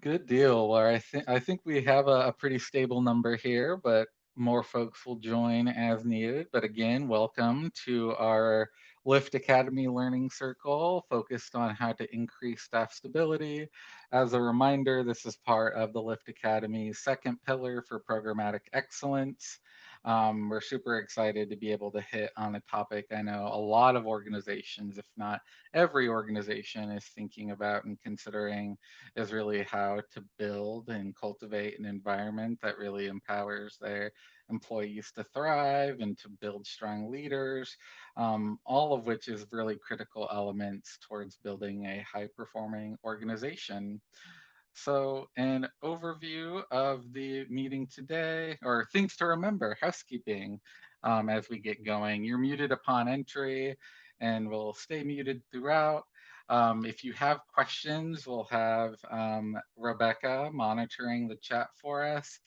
Good deal. Well, I think we have a pretty stable number here, but more folks will join as needed. But again, welcome to our Lift Academy Learning Circle focused on how to increase staff stability. As a reminder, this is part of the Lift Academy's second pillar for programmatic excellence. We're super excited to be able to hit on a topic I know a lot of organizations, if not every organization, is thinking about and considering, is really how to build and cultivate an environment that really empowers their employees to thrive and to build strong leaders, all of which is really critical elements towards building a high performing organization. So, an overview of the meeting today, or things to remember, housekeeping, as we get going. You're muted upon entry and will stay muted throughout. If you have questions, we'll have Rebecca monitoring the chat for us.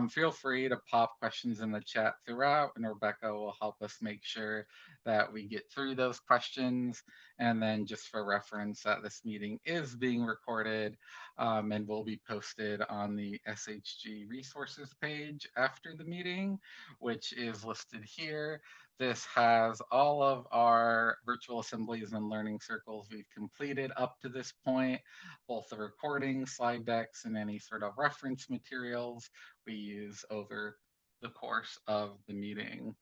Feel free to pop questions in the chat throughout, and Rebecca will help us make sure that we get through those questions. And then, just for reference, that this meeting is being recorded and will be posted on the SHG resources page after the meeting, which is listed here. This has all of our virtual assemblies and learning circles we've completed up to this point, both the recordings, slide decks, and any sort of reference materials we use over the course of the meeting.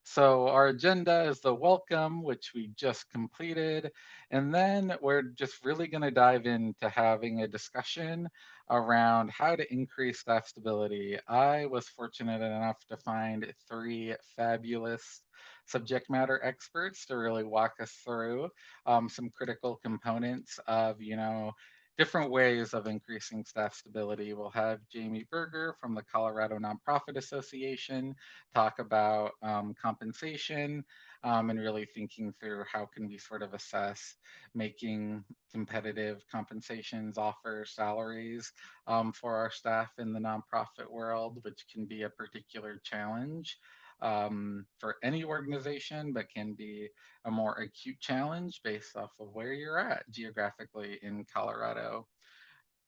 So our agenda is the welcome, which we just completed. And then we're just really going to dive into having a discussion around how to increase staff stability. I was fortunate enough to find three fabulous subject matter experts to really walk us through some critical components of, different ways of increasing staff stability. We'll have Jamie Berger from the Colorado Nonprofit Association talk about compensation, and really thinking through how can we sort of assess making competitive compensations, offer salaries for our staff in the nonprofit world, which can be a particular challenge for any organization, but can be a more acute challenge based off of where you're at geographically in Colorado.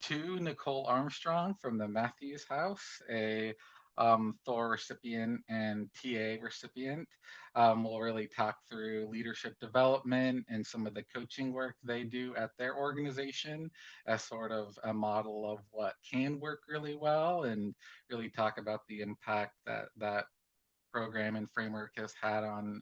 To Nicole Armstrong from the Matthews House, a Thor recipient and TA recipient. We'll really talk through leadership development and some of the coaching work they do at their organization as sort of a model of what can work really well, and really talk about the impact that program and framework has had on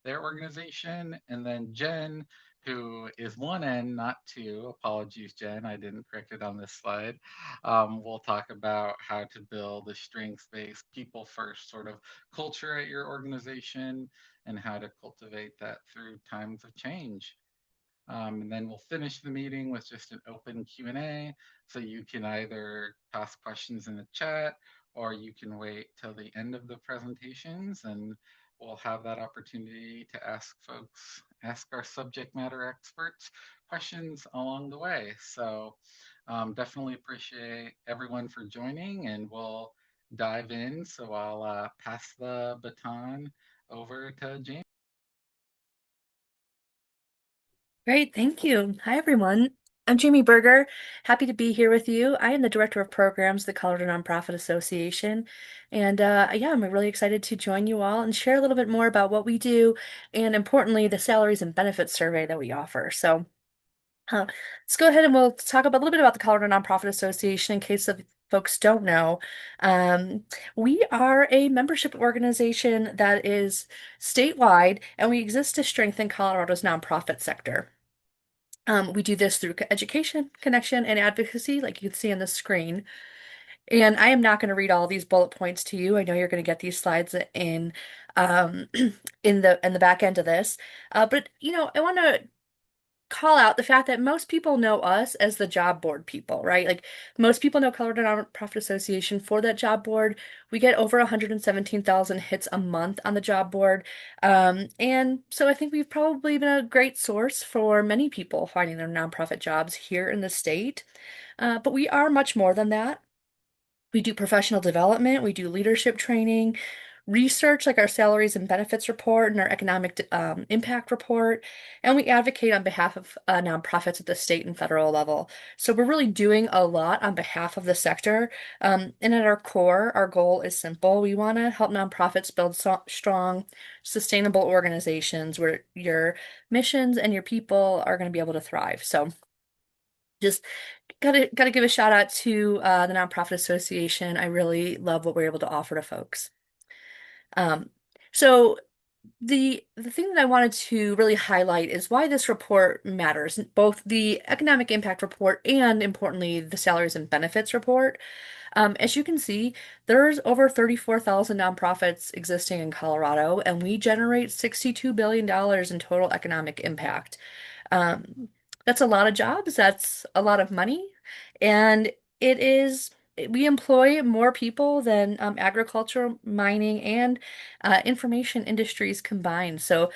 their organization. And then Jen, who is one N, not two. Apologies, Jen, I didn't correct it on this slide. We'll talk about how to build a strengths-based, people-first sort of culture at your organization and how to cultivate that through times of change. And then we'll finish the meeting with just an open Q&A. So you can either ask questions in the chat or you can wait till the end of the presentations and we'll have that opportunity to ask our subject matter experts questions along the way. So definitely appreciate everyone for joining and we'll dive in. So I'll pass the baton over to James. Great, thank you. Hi, everyone. I'm Jamie Berger. Happy to be here with you. I am the Director of Programs at the Colorado Nonprofit Association. And yeah, I'm really excited to join you all and share a little bit more about what we do and importantly, the salaries and benefits survey that we offer. So let's go ahead and we'll talk about a little bit about the Colorado Nonprofit Association in case of folks don't know. Um, we are a membership organization that is statewide and we exist to strengthen Colorado's nonprofit sector. We do this through education, connection, and advocacy, like you can see on the screen. And I am not going to read all these bullet points to you. I know you're going to get these slides in um, in the back end of this. But I want to call out the fact that most people know us as the job board people, right? Like most people know Colorado Nonprofit Association for that job board. We get over 117,000 hits a month on the job board. And so I think we've probably been a great source for many people finding their nonprofit jobs here in the state. But we are much more than that. We do professional development, we do leadership training, research like our salaries and benefits report and our economic impact report, and we advocate on behalf of nonprofits at the state and federal level. So we're really doing a lot on behalf of the sector. And at our core, our goal is simple. We want to help nonprofits build strong, sustainable organizations where your missions and your people are going to be able to thrive. So just gotta give a shout out to the Nonprofit Association. I really love what we're able to offer to folks. Um, so the thing that I wanted to really highlight is why this report matters, both the economic impact report and importantly the salaries and benefits report. As you can see, there's over 34,000 nonprofits existing in Colorado, and we generate $62 billion in total economic impact. Um, that's a lot of jobs, that's a lot of money, and it is, we employ more people than agriculture, mining, and information industries combined. So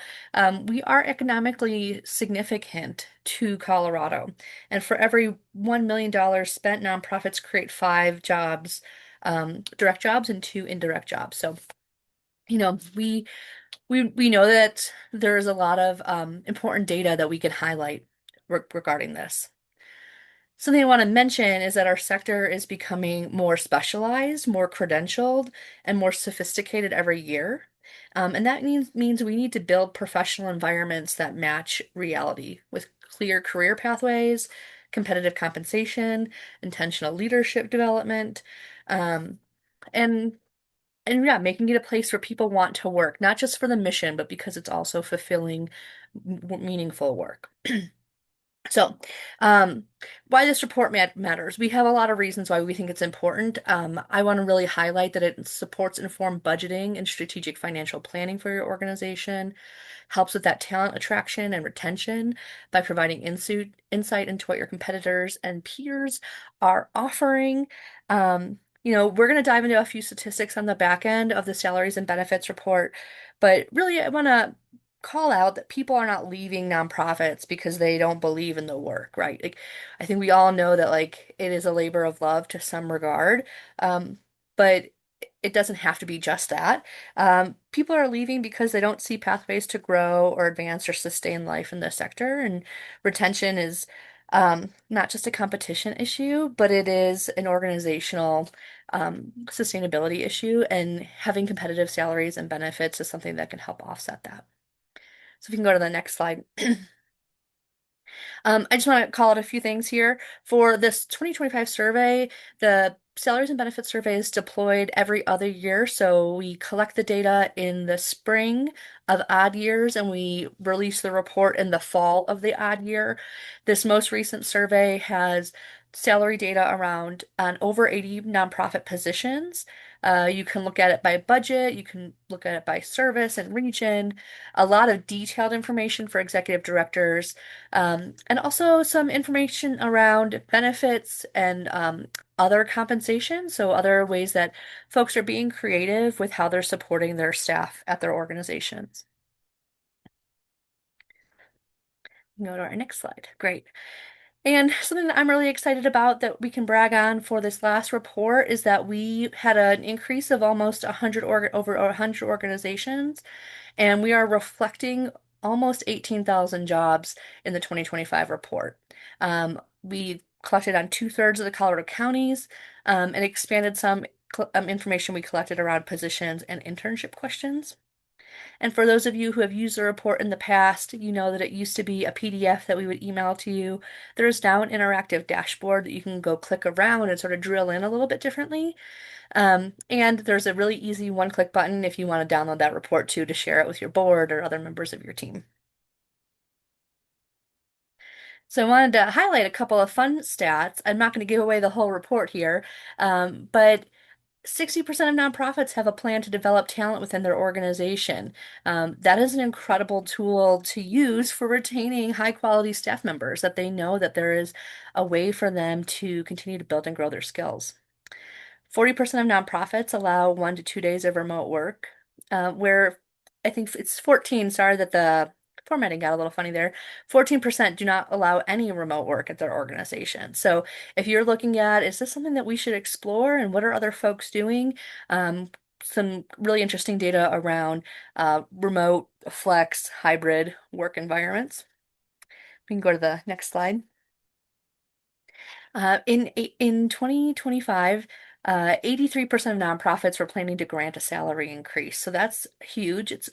we are economically significant to Colorado. And for every $1 million spent, nonprofits create five jobs, direct jobs and two indirect jobs. So, we know that there's a lot of important data that we can highlight regarding this. Something I want to mention is that our sector is becoming more specialized, more credentialed, and more sophisticated every year. And that means we need to build professional environments that match reality with clear career pathways, competitive compensation, intentional leadership development, um, and and yeah, making it a place where people want to work, not just for the mission, but because it's also fulfilling, meaningful work. So, um, why this report matters. We have a lot of reasons why we think it's important. I want to really highlight that it supports informed budgeting and strategic financial planning for your organization, helps with that talent attraction and retention by providing insight into what your competitors and peers are offering. We're going to dive into a few statistics on the back end of the salaries and benefits report, but really, I want to call out that people are not leaving nonprofits because they don't believe in the work, right? Like, I think we all know that like it is a labor of love to some regard, but it doesn't have to be just that. People are leaving because they don't see pathways to grow or advance or sustain life in the sector, and retention is not just a competition issue, but it is an organizational sustainability issue, and having competitive salaries and benefits is something that can help offset that. So if you can go to the next slide. I just want to call out a few things here. For this 2025 survey, the salaries and benefits survey is deployed every other year. So we collect the data in the spring of odd years and we release the report in the fall of the odd year. This most recent survey has salary data around on over 80 nonprofit positions. You can look at it by budget, you can look at it by service and region, a lot of detailed information for executive directors, and also some information around benefits and other compensation, so other ways that folks are being creative with how they're supporting their staff at their organizations. Go to our next slide. Great. And something that I'm really excited about that we can brag on for this last report is that we had an increase of almost 100 over 100 organizations, and we are reflecting almost 18,000 jobs in the 2025 report. We collected on two-thirds of the Colorado counties, and expanded some information we collected around positions and internship questions. And for those of you who have used the report in the past, you know that it used to be a PDF that we would email to you. There is now an interactive dashboard that you can go click around and sort of drill in a little bit differently. And there's a really easy one-click button if you want to download that report too to share it with your board or other members of your team. So I wanted to highlight a couple of fun stats. I'm not going to give away the whole report here, but 60% of nonprofits have a plan to develop talent within their organization. That is an incredible tool to use for retaining high quality staff members, that they know that there is a way for them to continue to build and grow their skills. 40% of nonprofits allow 1 to 2 days of remote work, where I think it's 14, sorry that the formatting got a little funny there. 14% do not allow any remote work at their organization. So if you're looking at, is this something that we should explore and what are other folks doing? some really interesting data around remote, flex, hybrid work environments. We can go to the next slide. In 2025, 83% of nonprofits were planning to grant a salary increase. So that's huge. It's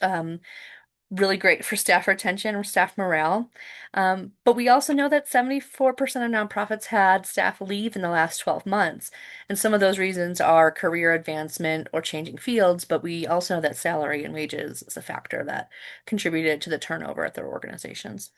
really great for staff retention or staff morale. But we also know that 74% of nonprofits had staff leave in the last 12 months. And some of those reasons are career advancement or changing fields, but we also know that salary and wages is a factor that contributed to the turnover at their organizations.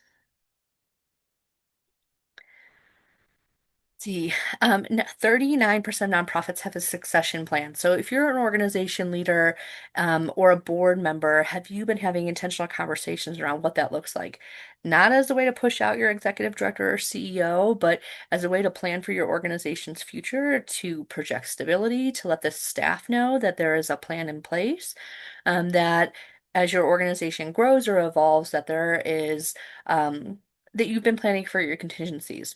See, 39% of nonprofits have a succession plan. So if you're an organization leader, or a board member, have you been having intentional conversations around what that looks like? Not as a way to push out your executive director or CEO, but as a way to plan for your organization's future, to project stability, to let the staff know that there is a plan in place, that as your organization grows or evolves, that there is, that you've been planning for your contingencies.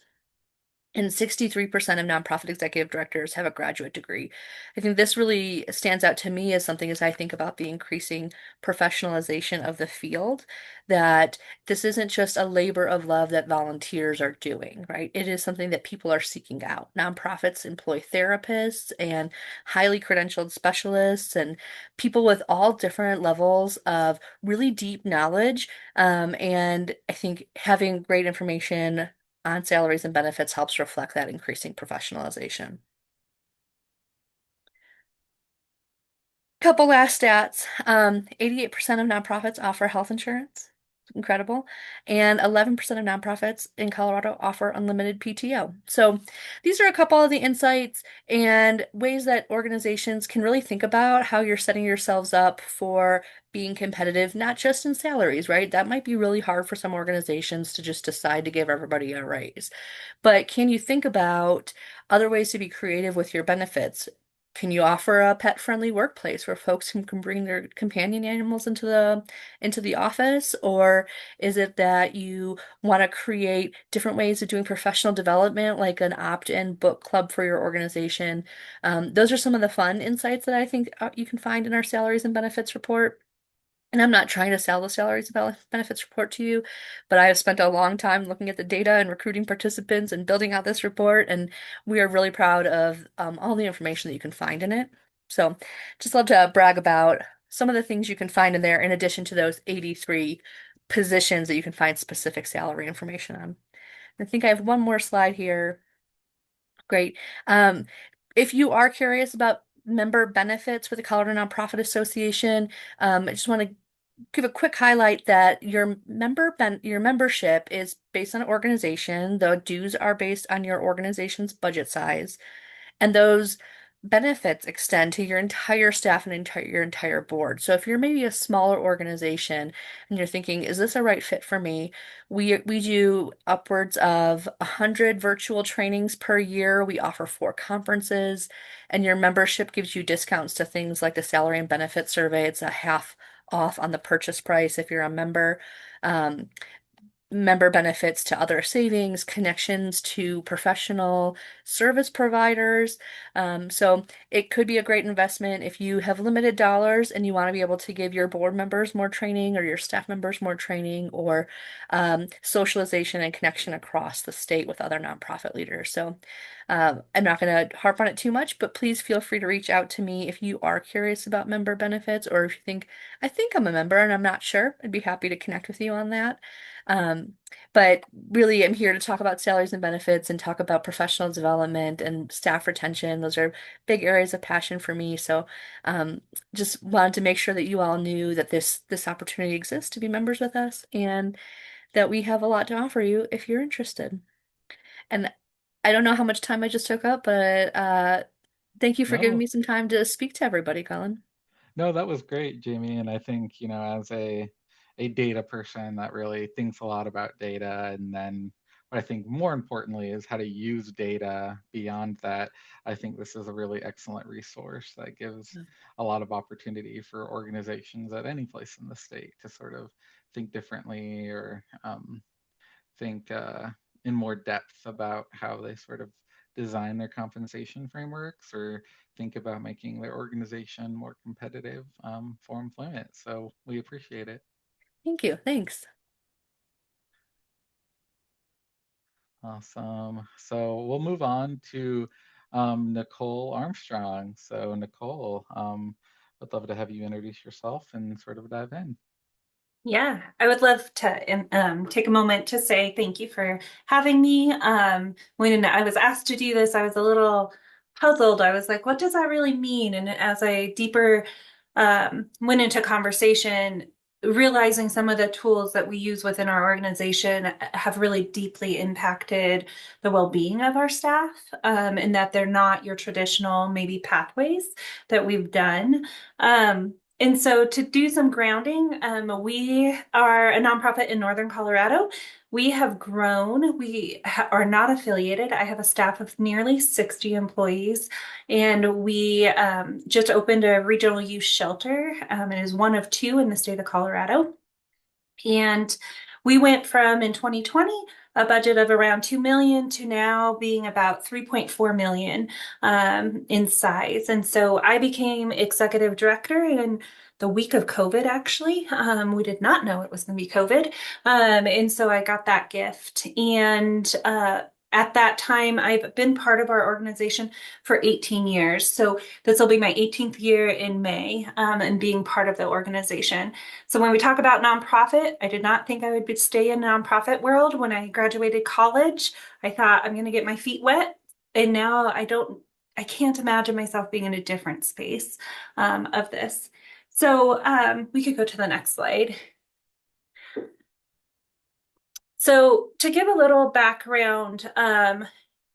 And 63% of nonprofit executive directors have a graduate degree. I think this really stands out to me as something as I think about the increasing professionalization of the field, that this isn't just a labor of love that volunteers are doing, right? It is something that people are seeking out. Nonprofits employ therapists and highly credentialed specialists and people with all different levels of really deep knowledge. And I think having great information on salaries and benefits helps reflect that increasing professionalization. Couple last stats. 88% of nonprofits offer health insurance. Incredible. And 11% of nonprofits in Colorado offer unlimited PTO. So these are a couple of the insights and ways that organizations can really think about how you're setting yourselves up for being competitive, not just in salaries, right? That might be really hard for some organizations to just decide to give everybody a raise. But can you think about other ways to be creative with your benefits? Can you offer a pet-friendly workplace where folks can bring their companion animals into the office? Or is it that you want to create different ways of doing professional development, like an opt-in book club for your organization? Those are some of the fun insights that I think you can find in our salaries and benefits report. And I'm not trying to sell the salaries and benefits report to you, but I have spent a long time looking at the data and recruiting participants and building out this report, and we are really proud of all the information that you can find in it. So just love to brag about some of the things you can find in there, in addition to those 83 positions that you can find specific salary information on. I think I have one more slide here. Great. Um, if you are curious about member benefits with the Colorado Nonprofit Association, I just want to give a quick highlight that your membership is based on organization. The dues are based on your organization's budget size. And those benefits extend to your entire staff and your entire board. So if you're maybe a smaller organization and you're thinking, is this a right fit for me? We do upwards of 100 virtual trainings per year. We offer 4 conferences, and your membership gives you discounts to things like the salary and benefit survey. It's a half off on the purchase price if you're a member. Um, Member benefits to other savings, connections to professional service providers. So it could be a great investment if you have limited dollars and you want to be able to give your board members more training or your staff members more training, or socialization and connection across the state with other nonprofit leaders. So I'm not going to harp on it too much, but please feel free to reach out to me if you are curious about member benefits, or if you think, I think I'm a member and I'm not sure. I'd be happy to connect with you on that. Um, but really, I'm here to talk about salaries and benefits and talk about professional development and staff retention. Those are big areas of passion for me. So, um, just wanted to make sure that you all knew that this opportunity exists to be members with us, and that we have a lot to offer you if you're interested. And I don't know how much time I just took up, but thank you for giving No, me some time to speak to everybody, Colin. no, that was great, Jamie. And I think, as a data person that really thinks a lot about data, and then what I think more importantly is how to use data beyond that, I think this is a really excellent resource that gives a lot of opportunity for organizations at any place in the state to sort of think differently, or think in more depth about how they sort of design their compensation frameworks or think about making their organization more competitive for employment. So we appreciate it. Thank you. Thanks. Awesome. So we'll move on to Nicole Armstrong. So Nicole, I'd love to have you introduce yourself and sort of dive in. Yeah, I would love to take a moment to say thank you for having me. When I was asked to do this, I was a little puzzled. I was like, what does that really mean? And as I deeper went into conversation, realizing some of the tools that we use within our organization have really deeply impacted the well-being of our staff, and that they're not your traditional maybe pathways that we've done. And so to do some grounding, we are a nonprofit in Northern Colorado. We have grown. Are not affiliated. I have a staff of nearly 60 employees, and we just opened a regional youth shelter. It is one of two in the state of Colorado. And we went from in 2020 a budget of around 2 million to now being about 3.4 million in size. And so I became executive director in the week of COVID, actually. We did not know it was going to be COVID. And so I got that gift. And at that time, I've been part of our organization for 18 years. So this will be my 18th year in May, and being part of the organization. So when we talk about nonprofit, I did not think I would stay in nonprofit world. When I graduated college, I thought I'm going to get my feet wet. And now I can't imagine myself being in a different space of this. So we could go to the next slide. So to give a little background,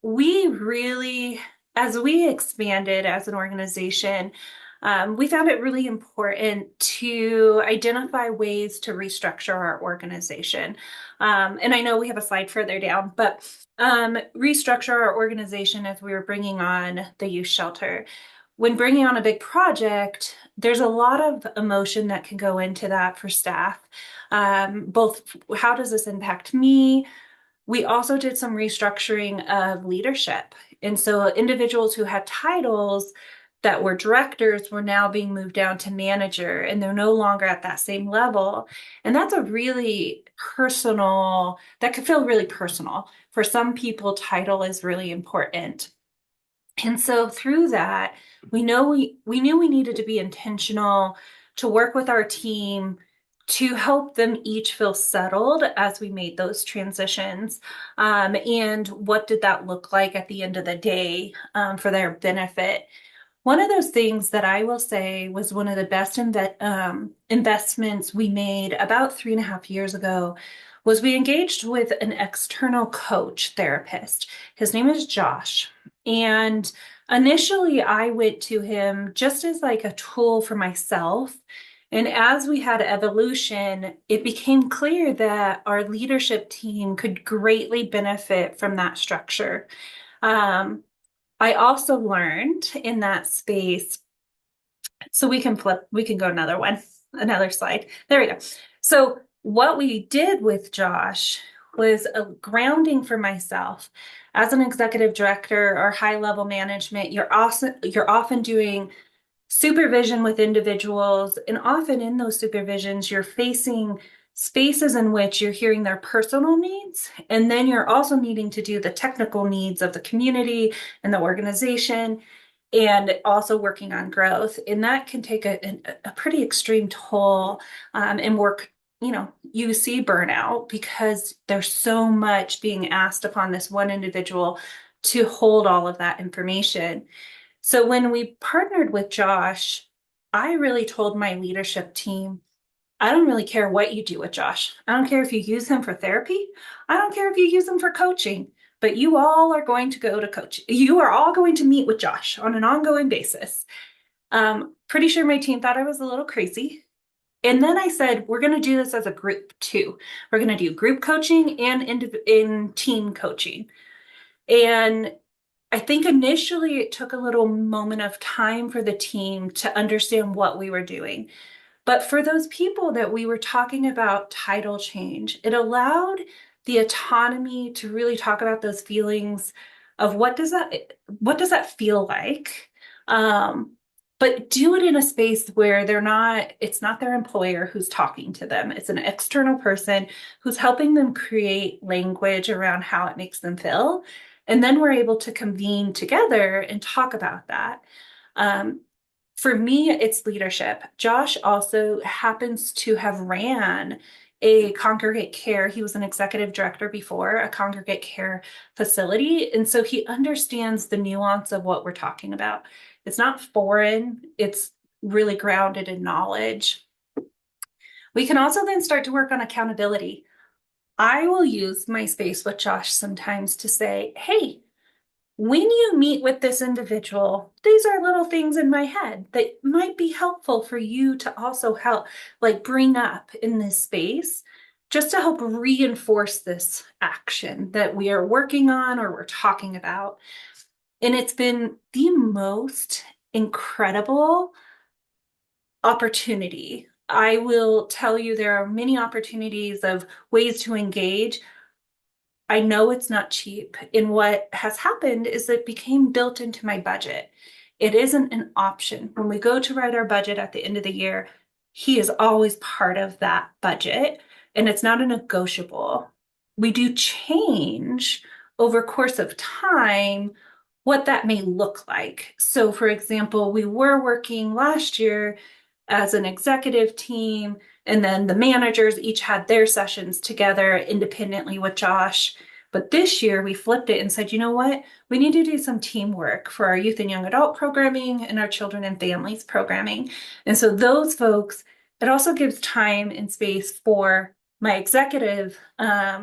we really, as we expanded as an organization, we found it really important to identify ways to restructure our organization. And I know we have a slide further down, but restructure our organization as we were bringing on the youth shelter. When bringing on a big project, there's a lot of emotion that can go into that for staff. Both, how does this impact me? We also did some restructuring of leadership. And so individuals who had titles that were directors were now being moved down to manager, and they're no longer at that same level. And that's a really personal, that could feel really personal. For some people, title is really important. And so through that, we knew we needed to be intentional to work with our team to help them each feel settled as we made those transitions. And what did that look like at the end of the day, for their benefit? One of those things that I will say was one of the best investments we made about 3.5 years ago was we engaged with an external coach therapist. His name is Josh. And initially, I went to him just as like a tool for myself. And as we had evolution, it became clear that our leadership team could greatly benefit from that structure. I also learned in that space, so we can go another slide. There we go. So what we did with Josh was a grounding for myself. As an executive director or high level management, you're often doing supervision with individuals, and often in those supervisions, you're facing spaces in which you're hearing their personal needs, and then you're also needing to do the technical needs of the community and the organization, and also working on growth. And that can take a pretty extreme toll, and work, you see burnout because there's so much being asked upon this one individual to hold all of that information. So when we partnered with Josh, I really told my leadership team, I don't really care what you do with Josh. I don't care if you use him for therapy. I don't care if you use him for coaching, but you all are going to go to coach. You are all going to meet with Josh on an ongoing basis. Pretty sure my team thought I was a little crazy. And then I said, we're going to do this as a group too. We're going to do group coaching and in team coaching. And I think initially it took a little moment of time for the team to understand what we were doing. But for those people that we were talking about title change, it allowed the autonomy to really talk about those feelings of what does that feel like? But do it in a space where it's not their employer who's talking to them. It's an external person who's helping them create language around how it makes them feel. And then we're able to convene together and talk about that. Um, for me, it's leadership. Josh also happens to have ran a congregate care. He was an executive director before a congregate care facility. And so he understands the nuance of what we're talking about. It's not foreign, it's really grounded in knowledge. We can also then start to work on accountability. I will use my space with Josh sometimes to say, hey, when you meet with this individual, these are little things in my head that might be helpful for you to also help, like bring up in this space, just to help reinforce this action that we are working on or we're talking about. And it's been the most incredible opportunity. I will tell you, there are many opportunities of ways to engage. I know it's not cheap. And what has happened is it became built into my budget. It isn't an option. When we go to write our budget at the end of the year, he is always part of that budget, and it's not a negotiable. We do change over course of time what that may look like. So, for example, we were working last year as an executive team, and then the managers each had their sessions together independently with Josh. But this year we flipped it and said, you know what? We need to do some teamwork for our youth and young adult programming and our children and families programming. And so those folks, it also gives time and space for my executive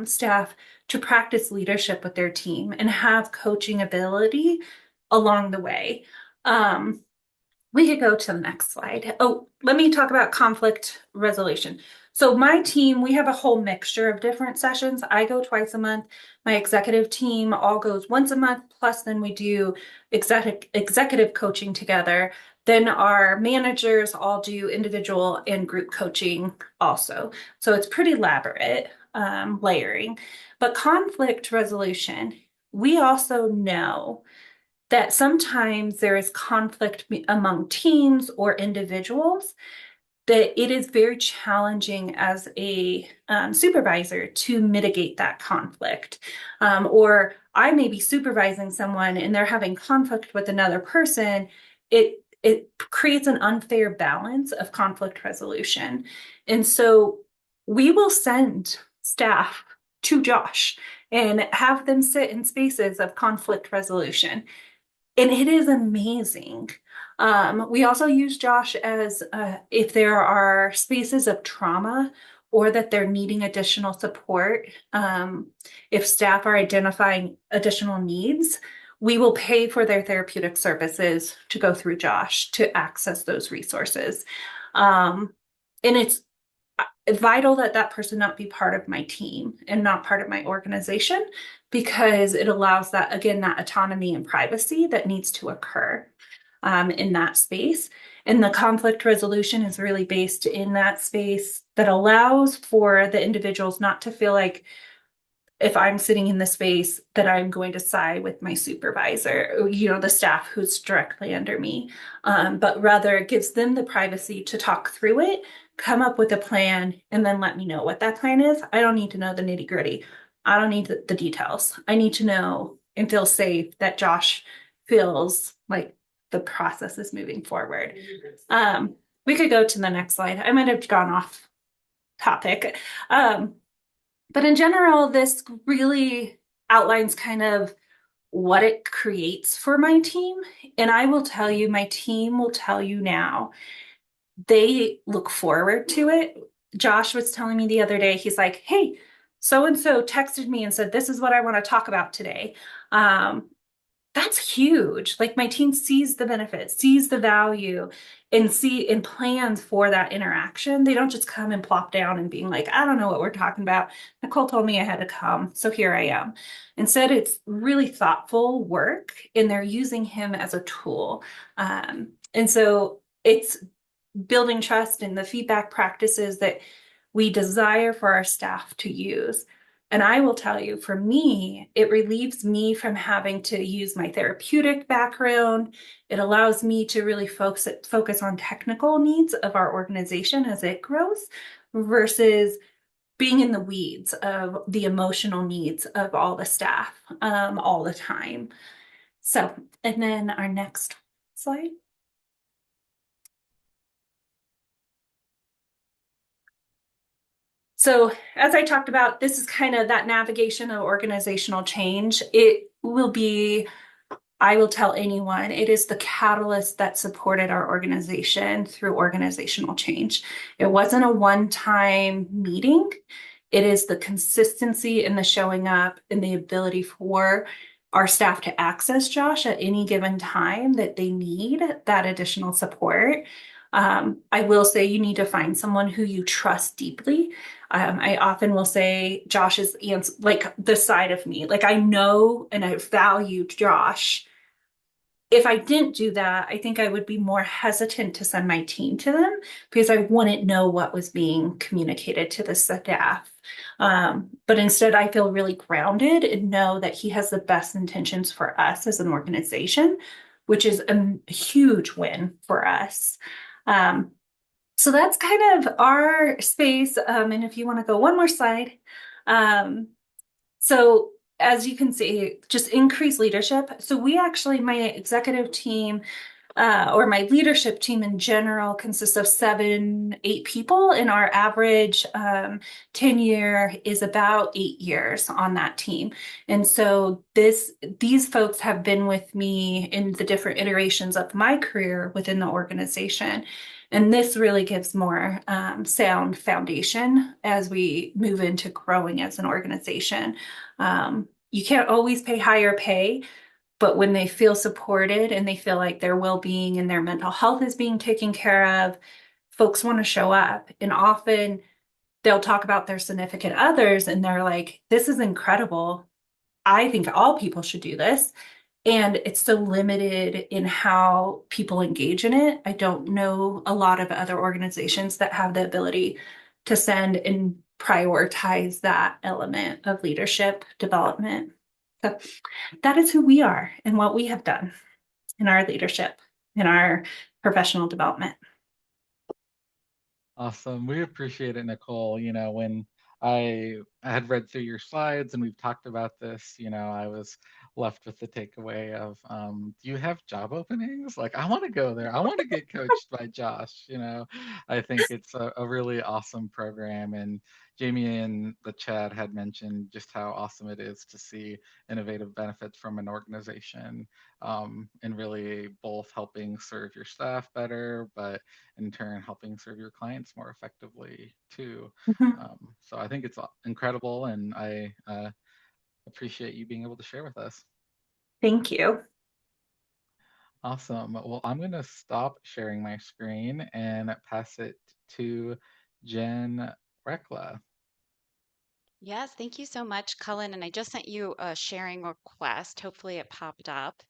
staff to practice leadership with their team and have coaching ability along the way. We could go to the next slide. Oh, let me talk about conflict resolution. So my team, we have a whole mixture of different sessions. I go twice a month. My executive team all goes once a month, plus then we do executive coaching together. Then our managers all do individual and group coaching also. So it's pretty elaborate layering. But conflict resolution, we also know that sometimes there is conflict among teams or individuals, that it is very challenging as a supervisor to mitigate that conflict. Or I may be supervising someone and they're having conflict with another person. It creates an unfair balance of conflict resolution. And so we will send staff to Josh and have them sit in spaces of conflict resolution. And it is amazing. We also use Josh as if there are spaces of trauma or that they're needing additional support. If staff are identifying additional needs, we will pay for their therapeutic services to go through Josh to access those resources. And it's vital that that person not be part of my team and not part of my organization, because it allows that, again, that autonomy and privacy that needs to occur in that space. And the conflict resolution is really based in that space that allows for the individuals not to feel like, if I'm sitting in the space, that I'm going to side with my supervisor, the staff who's directly under me, but rather it gives them the privacy to talk through it, come up with a plan, and then let me know what that plan is. I don't need to know the nitty gritty. I don't need the details. I need to know and feel safe that Josh feels like the process is moving forward. We could go to the next slide. I might have gone off topic. But in general, this really outlines kind of what it creates for my team. And I will tell you, my team will tell you now, they look forward to it. Josh was telling me the other day, he's like, hey, so-and-so texted me and said, this is what I want to talk about today. That's huge. Like, my team sees the benefits, sees the value, and plans for that interaction. They don't just come and plop down and being like, I don't know what we're talking about. Nicole told me I had to come, so here I am. Instead, it's really thoughtful work, and they're using him as a tool. And so it's building trust in the feedback practices that we desire for our staff to use. And I will tell you, for me, it relieves me from having to use my therapeutic background. It allows me to really focus on technical needs of our organization as it grows versus being in the weeds of the emotional needs of all the staff all the time. So, and then our next slide. So, as I talked about, this is kind of that navigation of organizational change. It will be, I will tell anyone, it is the catalyst that supported our organization through organizational change. It wasn't a one-time meeting. It is the consistency and the showing up and the ability for our staff to access Josh at any given time that they need that additional support. I will say you need to find someone who you trust deeply. I often will say Josh is like the side of me. Like I know and I valued Josh. If I didn't do that, I think I would be more hesitant to send my team to them because I wouldn't know what was being communicated to the staff. But instead, I feel really grounded and know that he has the best intentions for us as an organization, which is a huge win for us. Um, so that's kind of our space. And if you want to go one more slide, um, so as you can see, just increase leadership. So we actually, my executive team or my leadership team in general consists of 7, 8 people, and our average tenure is about 8 years on that team. And so these folks have been with me in the different iterations of my career within the organization. And this really gives more sound foundation as we move into growing as an organization. You can't always pay higher pay, but when they feel supported and they feel like their well-being and their mental health is being taken care of, folks want to show up. And often they'll talk about their significant others and they're like, this is incredible. I think all people should do this. And it's so limited in how people engage in it. I don't know a lot of other organizations that have the ability to send and prioritize that element of leadership development. So that is who we are and what we have done in our leadership, in our professional development. Awesome. We appreciate it, Nicole. When I had read through your slides and we've talked about this, I was left with the takeaway of, do you have job openings? Like, I want to go there. I want to get coached by Josh. I think it's a really awesome program. And Jamie in the chat had mentioned just how awesome it is to see innovative benefits from an organization, and really both helping serve your staff better, but in turn helping serve your clients more effectively too. Mhm. So I think it's incredible, and I appreciate you being able to share with us. Thank you. Awesome. Well, I'm going to stop sharing my screen and pass it to Jen Rekla. Yes, thank you so much, Cullen. And I just sent you a sharing request. Hopefully it popped up.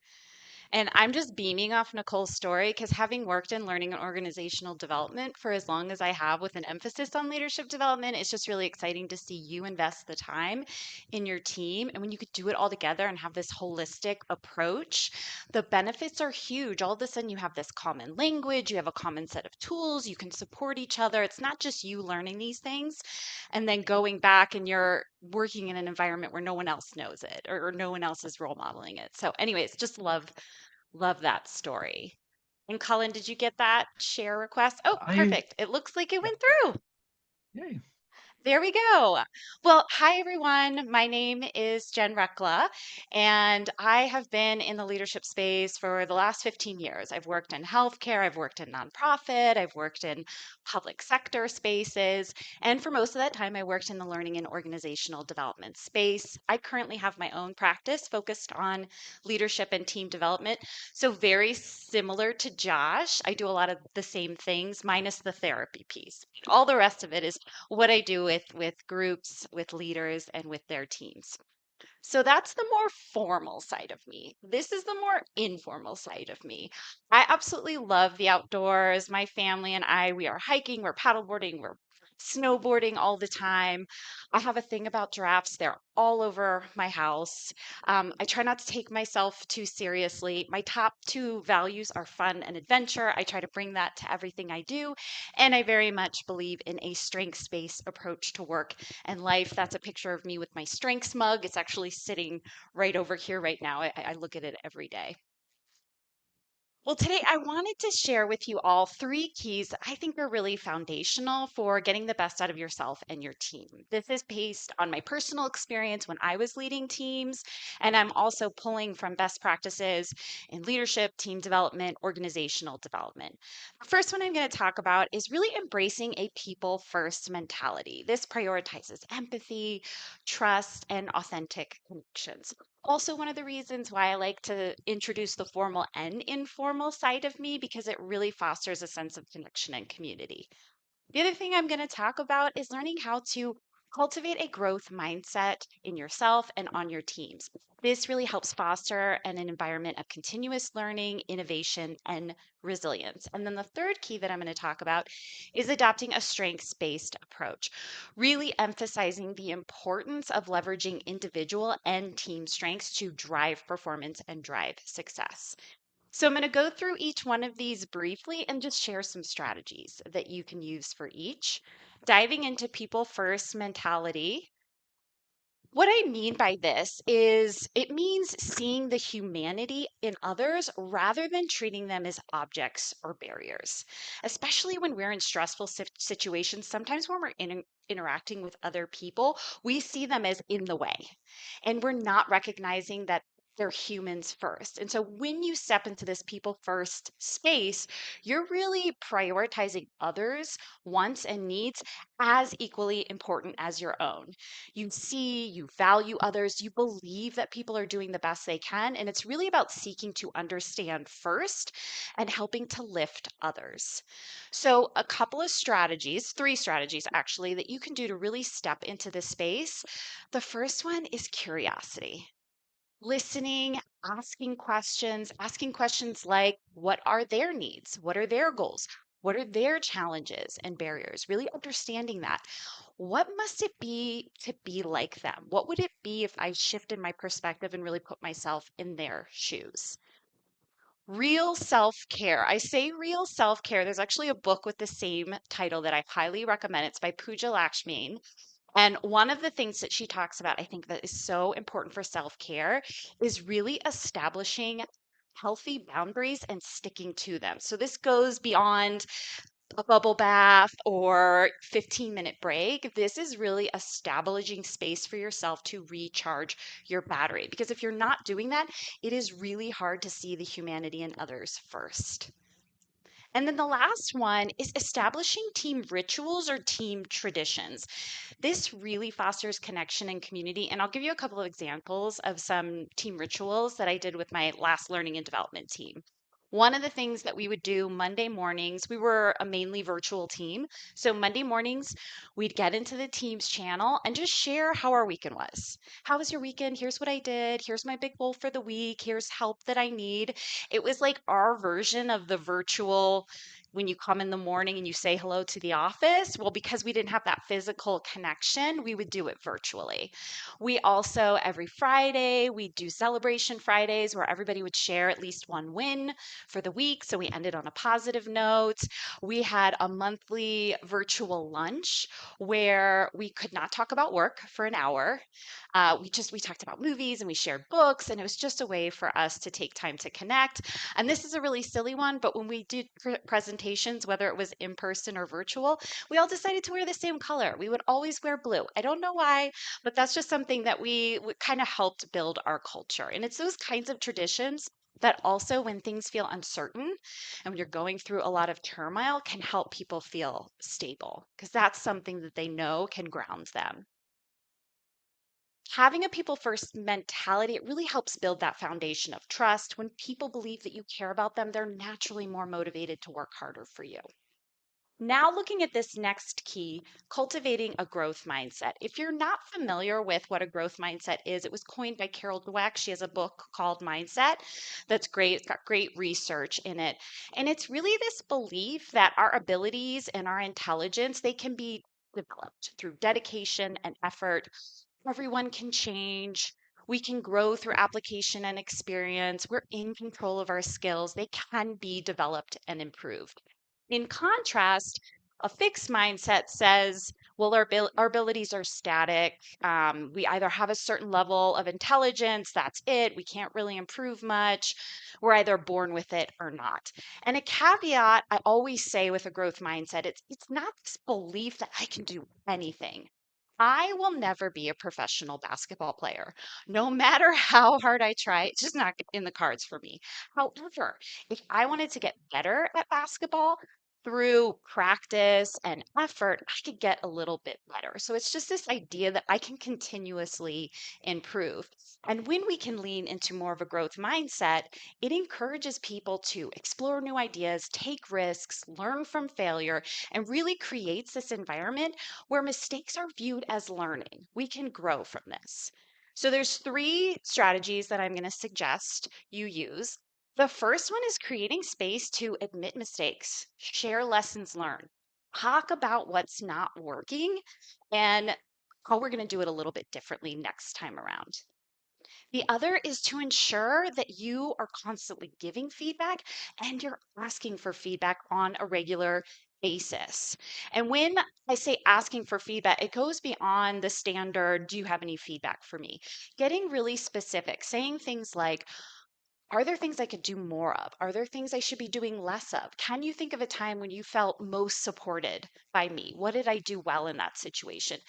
And I'm just beaming off Nicole's story because having worked in learning and organizational development for as long as I have with an emphasis on leadership development, it's just really exciting to see you invest the time in your team. And when you could do it all together and have this holistic approach, the benefits are huge. All of a sudden, you have this common language, you have a common set of tools, you can support each other. It's not just you learning these things and then going back and you're working in an environment where no one else knows it or no one else is role modeling it. So, anyways, just love that story. And Colin, did you get that share request? Oh, I, perfect. It looks like it yeah, went through. yay. There we go. Well, hi everyone. My name is Jen Rekla, and I have been in the leadership space for the last 15 years. I've worked in healthcare, I've worked in nonprofit, I've worked in public sector spaces, and for most of that time, I worked in the learning and organizational development space. I currently have my own practice focused on leadership and team development. So, very similar to Josh, I do a lot of the same things, minus the therapy piece. All the rest of it is what I do with groups, with leaders, and with their teams. So that's the more formal side of me. This is the more informal side of me. I absolutely love the outdoors. My family and I, we are hiking, we're paddleboarding, we're snowboarding all the time. I have a thing about giraffes. They're all over my house. I try not to take myself too seriously. My top two values are fun and adventure. I try to bring that to everything I do. And I very much believe in a strengths-based approach to work and life. That's a picture of me with my strengths mug. It's actually sitting right over here right now. I look at it every day. Well, today I wanted to share with you all three keys that I think are really foundational for getting the best out of yourself and your team. This is based on my personal experience when I was leading teams, and I'm also pulling from best practices in leadership, team development, organizational development. The first one I'm going to talk about is really embracing a people first mentality. This prioritizes empathy, trust, and authentic connections. Also, one of the reasons why I like to introduce the formal and informal side of me because it really fosters a sense of connection and community. The other thing I'm going to talk about is learning how to cultivate a growth mindset in yourself and on your teams. This really helps foster an environment of continuous learning, innovation, and resilience. And then the third key that I'm going to talk about is adopting a strengths based approach, really emphasizing the importance of leveraging individual and team strengths to drive performance and drive success. So I'm going to go through each one of these briefly and just share some strategies that you can use for each. Diving into people first mentality. What I mean by this is it means seeing the humanity in others rather than treating them as objects or barriers, especially when we're in stressful situations. Sometimes when we're interacting with other people, we see them as in the way and we're not recognizing that they're humans first. And so when you step into this people first space, you're really prioritizing others' wants and needs as equally important as your own. You see, you value others, you believe that people are doing the best they can. And it's really about seeking to understand first and helping to lift others. So, a couple of strategies, three strategies actually, that you can do to really step into this space. The first one is curiosity. Listening, asking questions like, what are their needs? What are their goals? What are their challenges and barriers? Really understanding that. What must it be to be like them? What would it be if I shifted my perspective and really put myself in their shoes? Real self care. I say real self care. There's actually a book with the same title that I highly recommend. It's by Pooja Lakshmi. And one of the things that she talks about, I think that is so important for self care, is really establishing healthy boundaries and sticking to them. So this goes beyond a bubble bath or 15-minute break. This is really establishing space for yourself to recharge your battery. Because if you're not doing that, it is really hard to see the humanity in others first. And then the last one is establishing team rituals or team traditions. This really fosters connection and community. And I'll give you a couple of examples of some team rituals that I did with my last learning and development team. One of the things that we would do Monday mornings, we were a mainly virtual team. So Monday mornings, we'd get into the Teams channel and just share how our weekend was. How was your weekend? Here's what I did. Here's my big goal for the week. Here's help that I need. It was like our version of the virtual when you come in the morning and you say hello to the office. Well, because we didn't have that physical connection, we would do it virtually. We also, every Friday, we do celebration Fridays where everybody would share at least one win for the week. So we ended on a positive note. We had a monthly virtual lunch where we could not talk about work for an hour. We talked about movies and we shared books, and it was just a way for us to take time to connect. And this is a really silly one, but when we did presentations, whether it was in person or virtual, we all decided to wear the same color. We would always wear blue. I don't know why, but that's just something that we kind of helped build our culture. And it's those kinds of traditions that also, when things feel uncertain and when you're going through a lot of turmoil, can help people feel stable because that's something that they know can ground them. Having a people first mentality, it really helps build that foundation of trust. When people believe that you care about them, they're naturally more motivated to work harder for you. Now, looking at this next key, cultivating a growth mindset. If you're not familiar with what a growth mindset is, it was coined by Carol Dweck. She has a book called Mindset that's great. It's got great research in it. And it's really this belief that our abilities and our intelligence, they can be developed through dedication and effort. Everyone can change. We can grow through application and experience. We're in control of our skills. They can be developed and improved. In contrast, a fixed mindset says, well, our abilities are static. We either have a certain level of intelligence, that's it. We can't really improve much. We're either born with it or not. And a caveat I always say with a growth mindset, it's not this belief that I can do anything. I will never be a professional basketball player. No matter how hard I try, it's just not in the cards for me. However, if I wanted to get better at basketball through practice and effort, I could get a little bit better. So it's just this idea that I can continuously improve. And when we can lean into more of a growth mindset, it encourages people to explore new ideas, take risks, learn from failure, and really creates this environment where mistakes are viewed as learning. We can grow from this. So there's three strategies that I'm going to suggest you use. The first one is creating space to admit mistakes, share lessons learned, talk about what's not working, and how we're going to do it a little bit differently next time around. The other is to ensure that you are constantly giving feedback and you're asking for feedback on a regular basis. And when I say asking for feedback, it goes beyond the standard, do you have any feedback for me? Getting really specific, saying things like, are there things I could do more of? Are there things I should be doing less of? Can you think of a time when you felt most supported by me? What did I do well in that situation?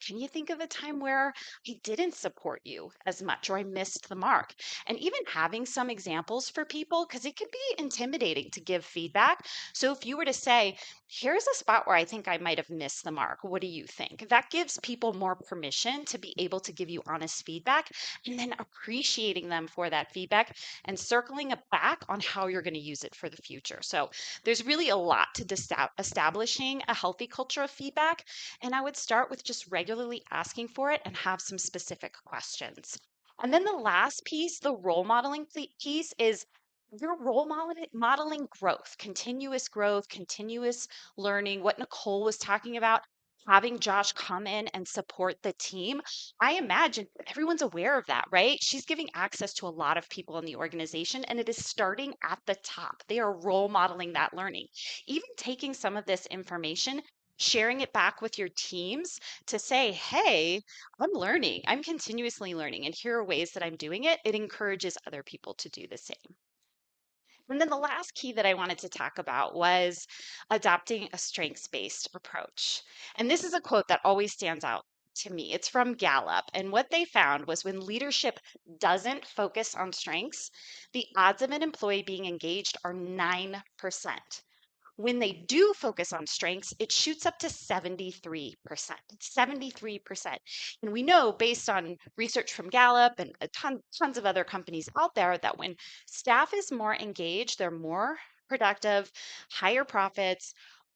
Can you think of a time where I didn't support you as much or I missed the mark? And even having some examples for people, because it can be intimidating to give feedback. So if you were to say, here's a spot where I think I might have missed the mark, what do you think? That gives people more permission to be able to give you honest feedback and then appreciating them for that feedback and circling it back on how you're going to use it for the future. So there's really a lot to establishing a healthy culture of feedback. And I would start with just regularly asking for it and have some specific questions. And then the last piece, the role modeling piece, is you're modeling growth, continuous learning, what Nicole was talking about, having Josh come in and support the team. I imagine everyone's aware of that, right? She's giving access to a lot of people in the organization, and it is starting at the top. They are role modeling that learning. Even taking some of this information, sharing it back with your teams to say, hey, I'm learning, I'm continuously learning, and here are ways that I'm doing it. It encourages other people to do the same. And then the last key that I wanted to talk about was adopting a strengths based approach. And this is a quote that always stands out to me. It's from Gallup. And what they found was when leadership doesn't focus on strengths, the odds of an employee being engaged are 9%. When they do focus on strengths, it shoots up to 73%. 73%. And we know based on research from Gallup and tons of other companies out there that when staff is more engaged, they're more productive, higher profits,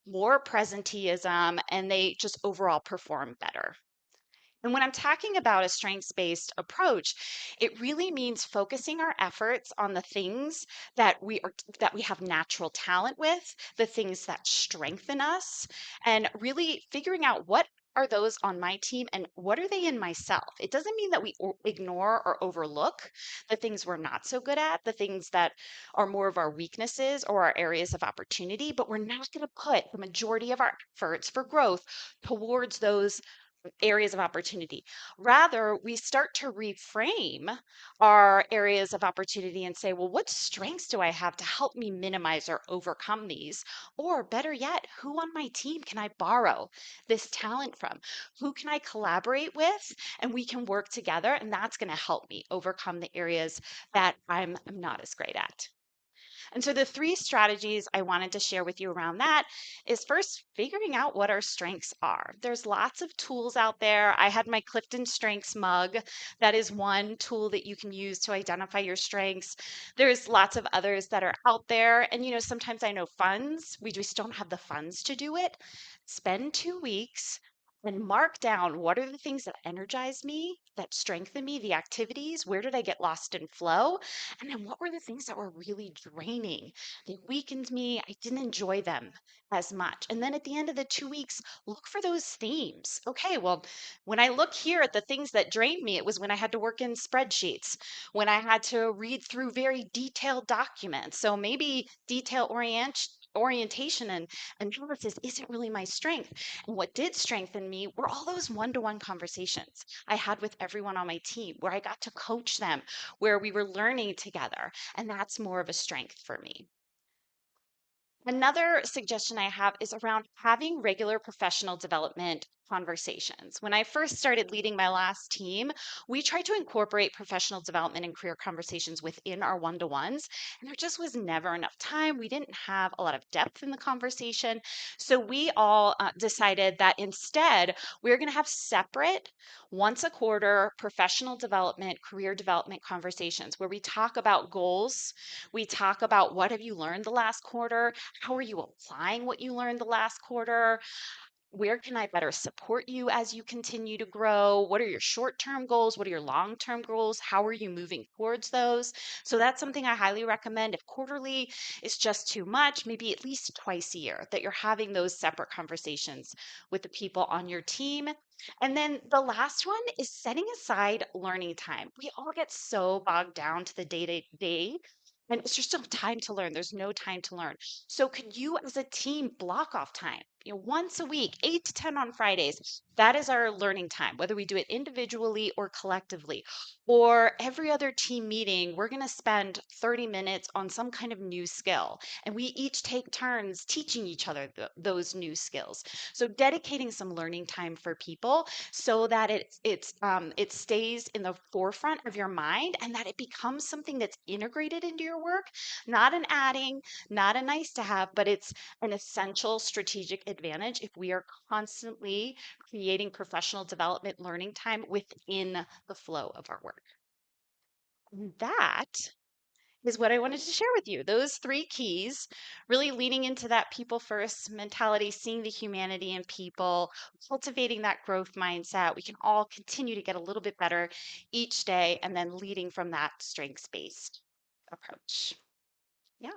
more presenteeism, and they just overall perform better. And when I'm talking about a strengths based approach, it really means focusing our efforts on the things that we have natural talent with, the things that strengthen us, and really figuring out what are those on my team and what are they in myself. It doesn't mean that we ignore or overlook the things we're not so good at, the things that are more of our weaknesses or our areas of opportunity, but we're not going to put the majority of our efforts for growth towards those areas of opportunity. Rather, we start to reframe our areas of opportunity and say, well, what strengths do I have to help me minimize or overcome these? Or better yet, who on my team can I borrow this talent from? Who can I collaborate with? And we can work together, and that's going to help me overcome the areas that I'm not as great at. And so the three strategies I wanted to share with you around that is first figuring out what our strengths are. There's lots of tools out there. I had my Clifton Strengths mug. That is one tool that you can use to identify your strengths. There's lots of others that are out there. And sometimes I know funds, we just don't have the funds to do it. Spend 2 weeks and mark down what are the things that energize me that strengthened me, the activities, where did I get lost in flow? And then what were the things that were really draining? They weakened me. I didn't enjoy them as much. And then at the end of the 2 weeks, look for those themes. Okay, well, when I look here at the things that drained me, it was when I had to work in spreadsheets, when I had to read through very detailed documents. So maybe orientation and analysis isn't really my strength. And what did strengthen me were all those one-to-one conversations I had with everyone on my team, where I got to coach them, where we were learning together. And that's more of a strength for me. Another suggestion I have is around having regular professional development conversations. When I first started leading my last team, we tried to incorporate professional development and career conversations within our one-to-ones, and there just was never enough time. We didn't have a lot of depth in the conversation. So we all decided that instead, we're going to have separate, once a quarter, professional development, career development conversations where we talk about goals. We talk about what have you learned the last quarter? How are you applying what you learned the last quarter? Where can I better support you as you continue to grow? What are your short term goals? What are your long term goals? How are you moving towards those? So that's something I highly recommend. If quarterly is just too much, maybe at least twice a year that you're having those separate conversations with the people on your team. And then the last one is setting aside learning time. We all get so bogged down to the day to day. And it's just no time to learn. There's no time to learn. So could you as a team block off time? Once a week, 8 to 10 on Fridays. That is our learning time, whether we do it individually or collectively. Or every other team meeting, we're going to spend 30 minutes on some kind of new skill. And we each take turns teaching each other those new skills. So dedicating some learning time for people so that it stays in the forefront of your mind and that it becomes something that's integrated into your work, not an adding, not a nice to have, but it's an essential strategic advantage if we are constantly creating professional development learning time within the flow of our work. And that is what I wanted to share with you. Those three keys, really leaning into that people first mentality, seeing the humanity in people, cultivating that growth mindset. We can all continue to get a little bit better each day, and then leading from that strengths based approach. Yeah.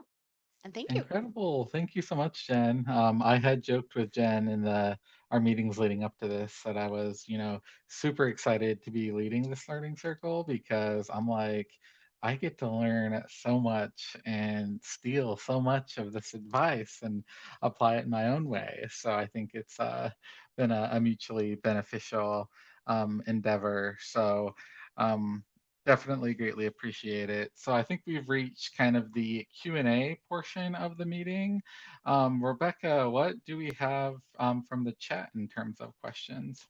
And thank you. Incredible. Thank you so much, Jen. I had joked with Jen in our meetings leading up to this that I was, super excited to be leading this learning circle because I'm like, I get to learn so much and steal so much of this advice and apply it in my own way. So I think it's been a mutually beneficial endeavor. So um, definitely greatly appreciate it. So I think we've reached kind of the Q&A portion of the meeting. Rebecca, what do we have from the chat in terms of questions?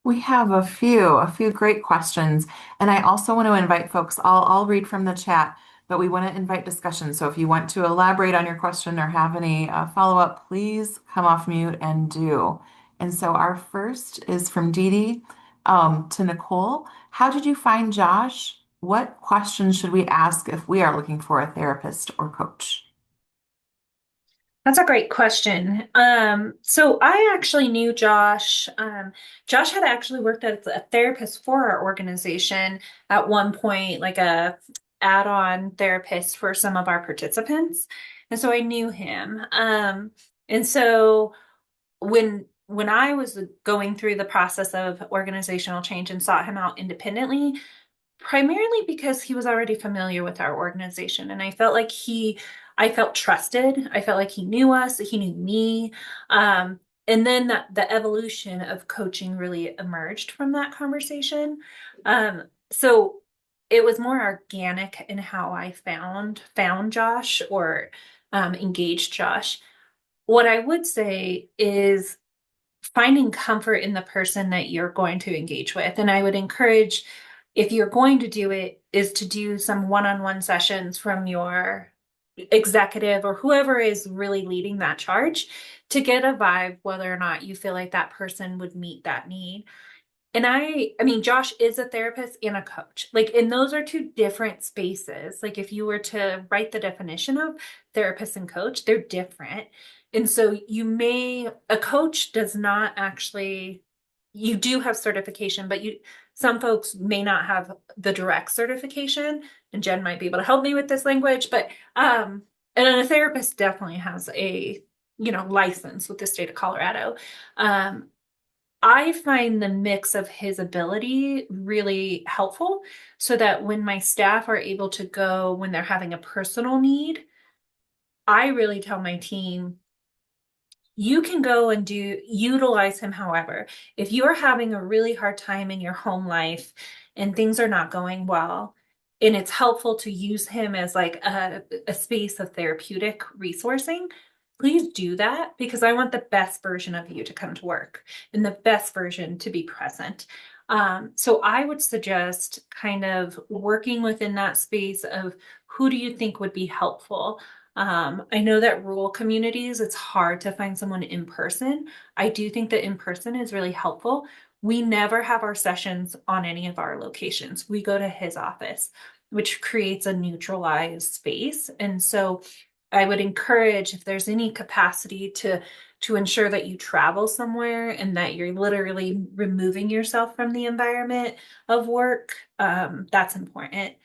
We have a few great questions. And I also want to invite folks, I'll read from the chat, but we want to invite discussion. So if you want to elaborate on your question or have any follow-up, please come off mute and do. And so our first is from Dee Dee to Nicole. How did you find Josh? What questions should we ask if we are looking for a therapist or coach? That's a great question. So I actually knew Josh. Josh had actually worked as a therapist for our organization at one point, like a add-on therapist for some of our participants. And so I knew him. And so when I was going through the process of organizational change and sought him out independently, primarily because he was already familiar with our organization, and I felt like I felt trusted. I felt like he knew us, he knew me. And then the evolution of coaching really emerged from that conversation. So it was more organic in how I found Josh or engaged Josh. What I would say is finding comfort in the person that you're going to engage with. And I would encourage, if you're going to do it, is to do some one-on-one sessions from your executive or whoever is really leading that charge to get a vibe whether or not you feel like that person would meet that need. And I mean, Josh is a therapist and a coach. And those are two different spaces. Like, if you were to write the definition of therapist and coach, they're different. And so a coach does not actually, you do have certification, but Some folks may not have the direct certification, and Jen might be able to help me with this language, but and a therapist definitely has a, license with the state of Colorado. I find the mix of his ability really helpful so that when my staff are able to go when they're having a personal need, I really tell my team, you can go and utilize him. However, if you're having a really hard time in your home life and things are not going well, and it's helpful to use him as like a space of therapeutic resourcing, please do that, because I want the best version of you to come to work and the best version to be present. So I would suggest kind of working within that space of who do you think would be helpful. I know that rural communities, it's hard to find someone in person. I do think that in person is really helpful. We never have our sessions on any of our locations. We go to his office, which creates a neutralized space. And so I would encourage, if there's any capacity to ensure that you travel somewhere and that you're literally removing yourself from the environment of work, that's important.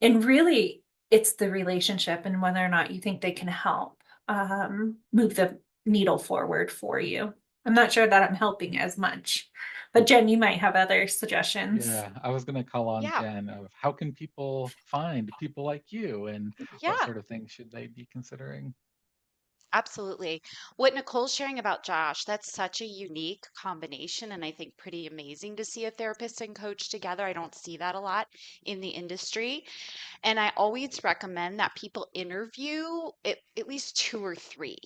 And really, it's the relationship and whether or not you think they can help move the needle forward for you. I'm not sure that I'm helping as much, but Jen, you might have other suggestions. Yeah, I was going to call on Yeah, Jen of how can people find people like you and what yeah, sort of things should they be considering? absolutely. What Nicole's sharing about Josh, that's such a unique combination, and I think pretty amazing to see a therapist and coach together. I don't see that a lot in the industry. And I always recommend that people interview at least two or three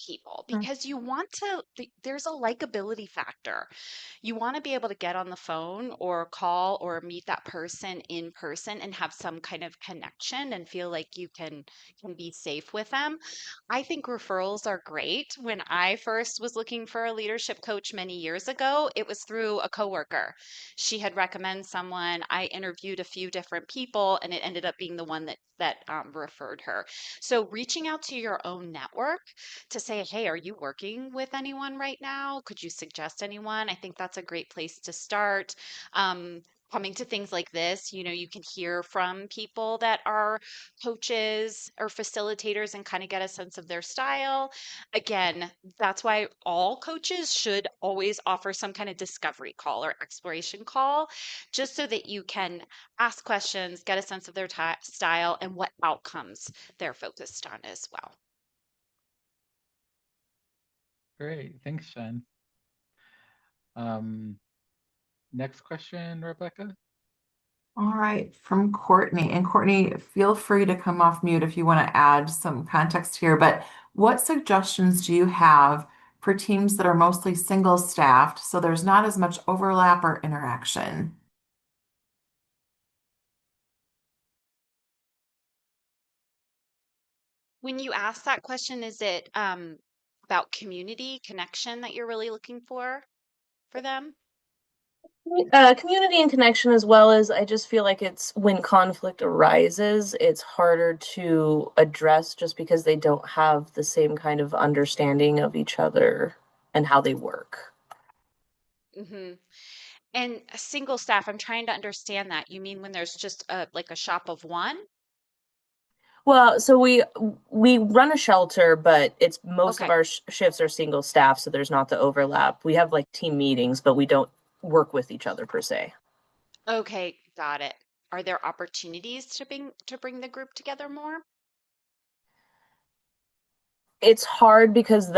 people Mm. because you want to, there's a likability factor. You want to be able to get on the phone or call or meet that person in person and have some kind of connection and feel like you can be safe with them. I think referrals are great. When I first was looking for a leadership coach many years ago, it was through a coworker. She had recommended someone. I interviewed a few different people, and it ended up being the one that referred her. So reaching out to your own network to say, hey, are you working with anyone right now? Could you suggest anyone? I think that's a great place to start. Um, Coming to things like this, you can hear from people that are coaches or facilitators and kind of get a sense of their style. Again, that's why all coaches should always offer some kind of discovery call or exploration call, just so that you can ask questions, get a sense of their style and what outcomes they're focused on as well. Great, thanks, Jen. Um, Next question, Rebecca. All right, from Courtney. And Courtney, feel free to come off mute if you want to add some context here. But what suggestions do you have for teams that are mostly single staffed, so there's not as much overlap or interaction? When you ask that question, is it about community connection that you're really looking for them? Community and connection, as well as I just feel like it's when conflict arises, it's harder to address just because they don't have the same kind of understanding of each other and how they work. Hmm. And a single staff, I'm trying to understand that. You mean when there's just like a shop of one? Well, so we run a shelter, but it's most of Okay. our shifts are single staff, so there's not the overlap. We have like team meetings, but we don't work with each other per se. Okay, got it. Are there opportunities to bring the group together more? It's hard because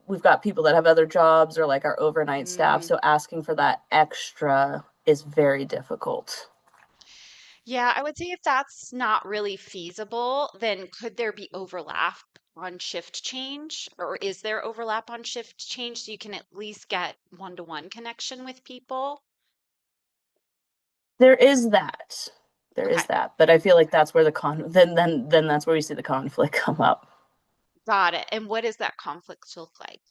we've got people that have other jobs or like our overnight staff, Mm, so asking for that extra is very difficult. yeah, I would say if that's not really feasible, then could there be overlap on shift change? Or is there overlap on shift change so you can at least get one-to-one connection with people? There is that. There Okay, is that, but I feel like that's where the then that's where we see the conflict come up. got it. And what does that conflict look like?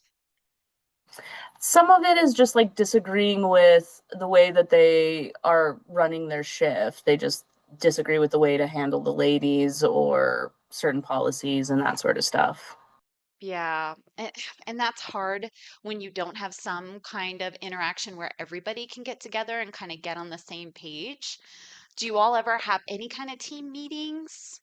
Some of it is just like disagreeing with the way that they are running their shift. They just disagree with the way to handle the ladies or certain policies and that sort of stuff. Yeah. And that's hard when you don't have some kind of interaction where everybody can get together and kind of get on the same page. Do you all ever have any kind of team meetings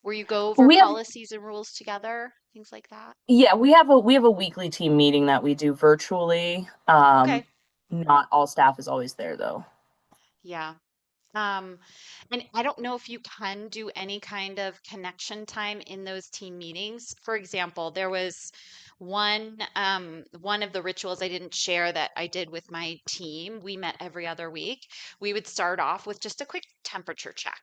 where you go over We have policies and rules together, things like that? Yeah, we have a weekly team meeting that we do virtually. Okay. Not all staff is always there though. Yeah. Um, and I don't know if you can do any kind of connection time in those team meetings. For example, there was one of the rituals I didn't share that I did with my team. We met every other week. We would start off with just a quick temperature check.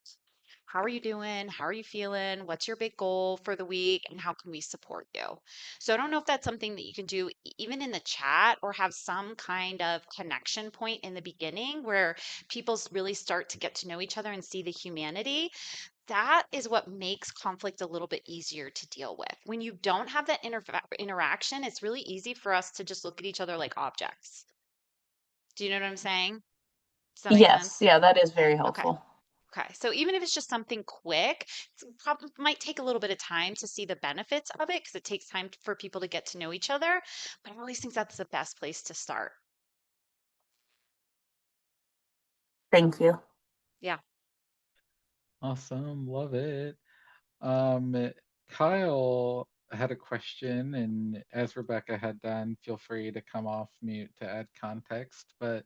How are you doing? How are you feeling? What's your big goal for the week? And how can we support you? So I don't know if that's something that you can do even in the chat or have some kind of connection point in the beginning where people really start to get to know each other and see the humanity. That is what makes conflict a little bit easier to deal with. When you don't have that interaction, it's really easy for us to just look at each other like objects. Do you know what I'm saying? Does that make Yes, sense? yeah, that is very Okay. helpful. Okay. So even if it's just something quick, it probably might take a little bit of time to see the benefits of it because it takes time for people to get to know each other. But I always think that's the best place to start. Thank you. Yeah. Awesome. Love it. Um, Kyle had a question, and as Rebecca had done, feel free to come off mute to add context. But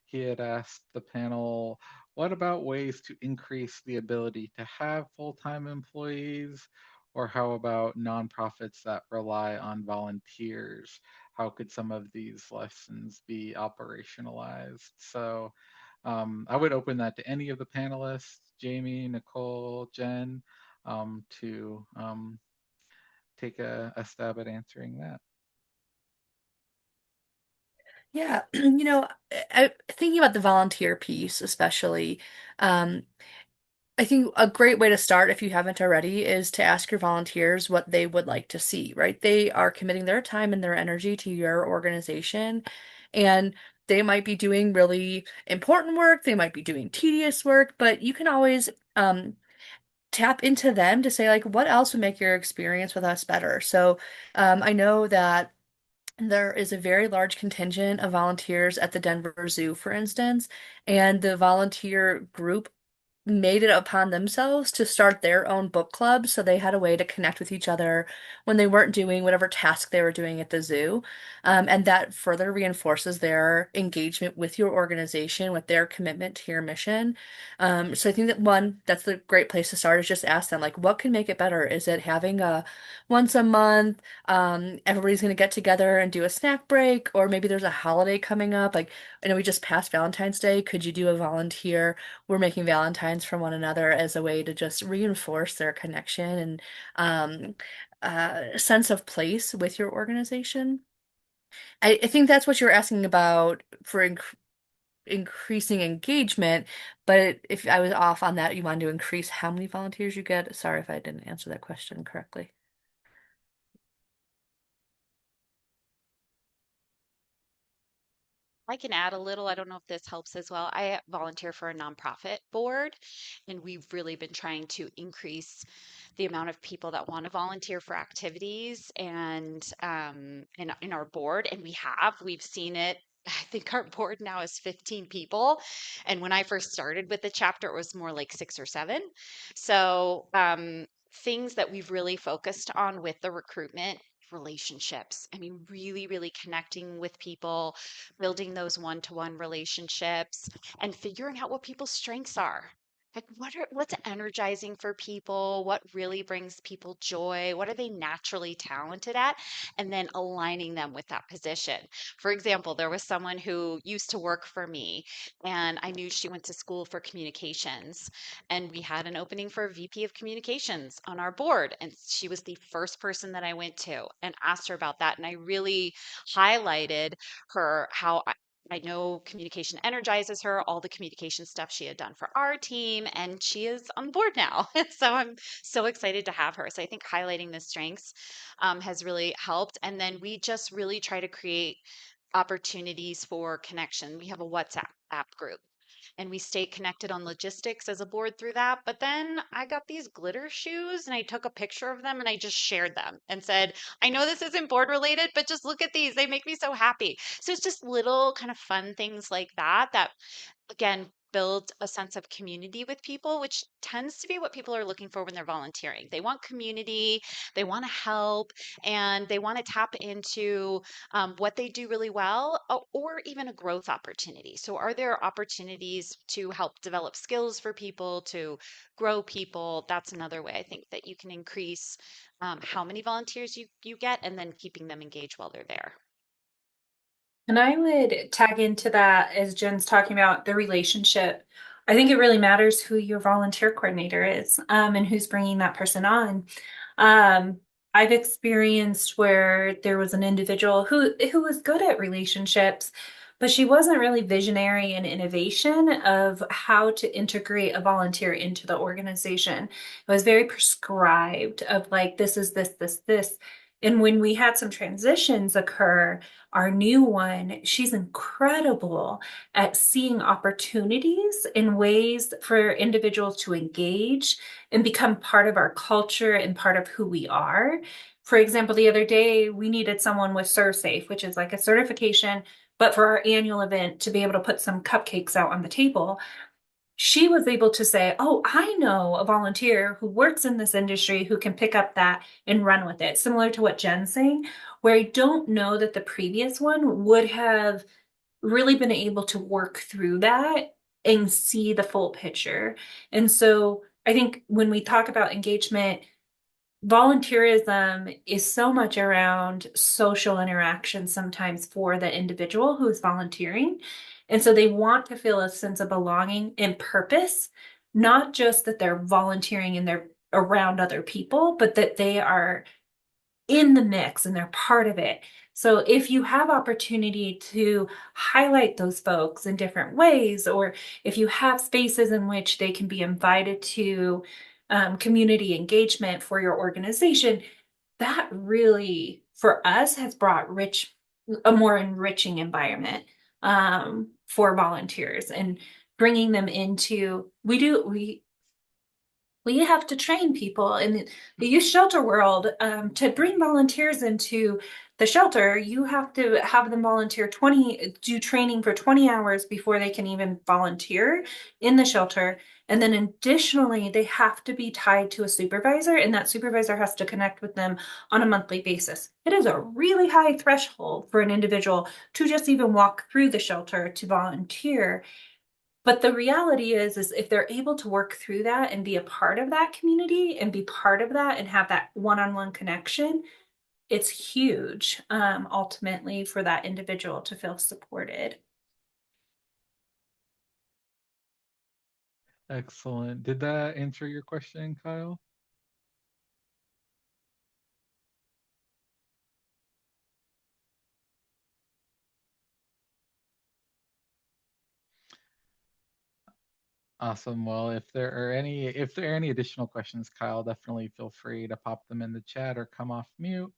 he had asked the panel, what about ways to increase the ability to have full-time employees? Or how about nonprofits that rely on volunteers? How could some of these lessons be operationalized? So I would open that to any of the panelists, Jamie, Nicole, Jen, to take a stab at answering that. Yeah, thinking about the volunteer piece, especially, um, I think a great way to start, if you haven't already, is to ask your volunteers what they would like to see, right? They are committing their time and their energy to your organization, and they might be doing really important work, they might be doing tedious work, but you can always tap into them to say, like, what else would make your experience with us better? So, I know that. There is a very large contingent of volunteers at the Denver Zoo, for instance, and the volunteer group made it upon themselves to start their own book club so they had a way to connect with each other when they weren't doing whatever task they were doing at the zoo. And that further reinforces their engagement with your organization, with their commitment to your mission. So I think that one, that's the great place to start is just ask them, like, what can make it better? Is it having a once a month, everybody's going to get together and do a snack break, or maybe there's a holiday coming up? Like, I know we just passed Valentine's Day. Could you do a volunteer? We're making Valentines from one another as a way to just reinforce their connection and sense of place with your organization. I think that's what you're asking about for increasing engagement, but if I was off on that, you wanted to increase how many volunteers you get. Sorry if I didn't answer that question correctly. I can add a little. I don't know if this helps as well. I volunteer for a nonprofit board, and we've really been trying to increase the amount of people that want to volunteer for activities and in our board. And we've seen it. I think our board now is 15 people. And when I first started with the chapter, it was more like 6 or 7. So things that we've really focused on with the recruitment relationships. I mean, really, really connecting with people, building those one-to-one relationships and figuring out what people's strengths are. Like what's energizing for people? What really brings people joy? What are they naturally talented at? And then aligning them with that position. For example, there was someone who used to work for me, and I knew she went to school for communications, and we had an opening for a VP of communications on our board, and she was the first person that I went to and asked her about that, and I really highlighted her how I know communication energizes her, all the communication stuff she had done for our team, and she is on board now. So I'm so excited to have her. So I think highlighting the strengths has really helped. And then we just really try to create opportunities for connection. We have a WhatsApp app group. and we stayed connected on logistics as a board through that. But then I got these glitter shoes and I took a picture of them and I just shared them and said, I know this isn't board related, but just look at these. They make me so happy. So it's just little kind of fun things like that that again build a sense of community with people, which tends to be what people are looking for when they're volunteering. They want community, they want to help, and they want to tap into what they do really well, or even a growth opportunity. So are there opportunities to help develop skills for people, to grow people? That's another way I think that you can increase how many volunteers you get, and then keeping them engaged while they're there. And I would tag into that as Jen's talking about the relationship. I think it really matters who your volunteer coordinator is, and who's bringing that person on. Um, I've experienced where there was an individual who was good at relationships, but she wasn't really visionary in innovation of how to integrate a volunteer into the organization. It was very prescribed of like, this is this. And when we had some transitions occur, our new one, she's incredible at seeing opportunities in ways for individuals to engage and become part of our culture and part of who we are. For example, the other day, we needed someone with ServeSafe, which is like a certification, but for our annual event to be able to put some cupcakes out on the table. She was able to say, oh, I know a volunteer who works in this industry who can pick up that and run with it, similar to what Jen's saying, where I don't know that the previous one would have really been able to work through that and see the full picture. And so I think when we talk about engagement, volunteerism is so much around social interaction sometimes for the individual who is volunteering. And so they want to feel a sense of belonging and purpose, not just that they're volunteering and they're around other people, but that they are in the mix and they're part of it. So if you have opportunity to highlight those folks in different ways, or if you have spaces in which they can be invited to community engagement for your organization, that really, for us, has brought a more enriching environment for volunteers and bringing them into, we have to train people in the youth shelter world to bring volunteers into the shelter. You have to have them do training for 20 hours before they can even volunteer in the shelter. And then additionally, they have to be tied to a supervisor, and that supervisor has to connect with them on a monthly basis. It is a really high threshold for an individual to just even walk through the shelter to volunteer. But the reality is if they're able to work through that and be a part of that community and be part of that and have that one-on-one connection, it's huge, ultimately for that individual to feel supported. Excellent. Did that answer your question, Kyle? Awesome. Well, if there are any additional questions, Kyle, definitely feel free to pop them in the chat or come off mute.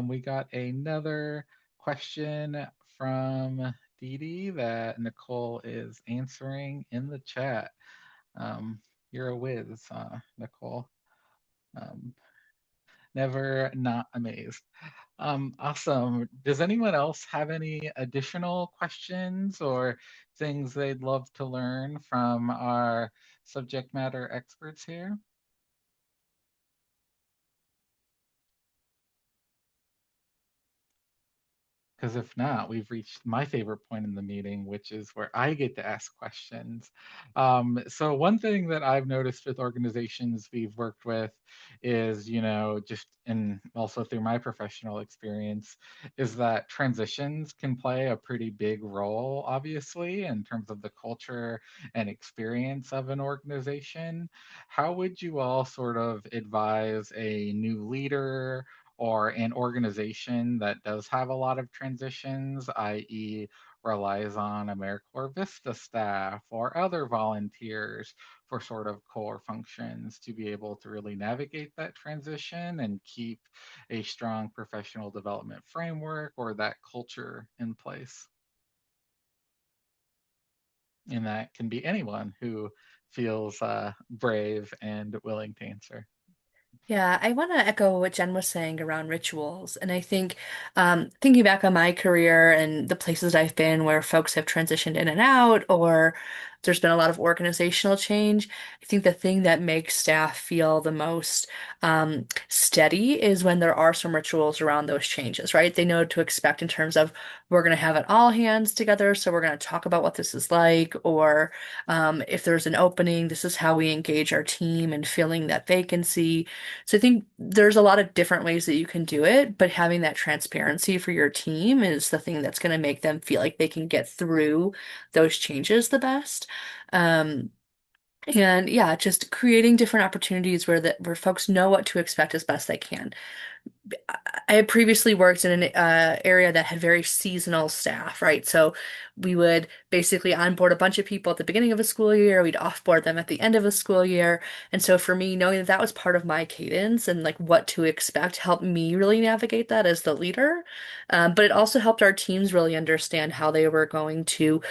We got another question from Dee Dee that Nicole is answering in the chat. You're a whiz, Nicole. Um, Never not amazed. Awesome. Does anyone else have any additional questions or things they'd love to learn from our subject matter experts here? Because if not, we've reached my favorite point in the meeting, which is where I get to ask questions. So one thing that I've noticed with organizations we've worked with is, just and also through my professional experience, is that transitions can play a pretty big role, obviously, in terms of the culture and experience of an organization. How would you all sort of advise a new leader or an organization that does have a lot of transitions, i.e., relies on AmeriCorps Vista staff or other volunteers for sort of core functions to be able to really navigate that transition and keep a strong professional development framework or that culture in place? And that can be anyone who feels brave and willing to answer. Yeah, I want to echo what Jen was saying around rituals. And I think thinking back on my career and the places I've been where folks have transitioned in and out, or there's been a lot of organizational change, I think the thing that makes staff feel the most steady is when there are some rituals around those changes, right? They know what to expect in terms of we're going to have it all hands together, so we're going to talk about what this is like, or if there's an opening, this is how we engage our team and filling that vacancy. So I think there's a lot of different ways that you can do it, but having that transparency for your team is the thing that's going to make them feel like they can get through those changes the best. Um, and yeah, just creating different opportunities where folks know what to expect as best they can. I had previously worked in an area that had very seasonal staff, right? So we would basically onboard a bunch of people at the beginning of a school year, we'd offboard them at the end of a school year. And so for me, knowing that that was part of my cadence and like what to expect helped me really navigate that as the leader. But it also helped our teams really understand how they were going to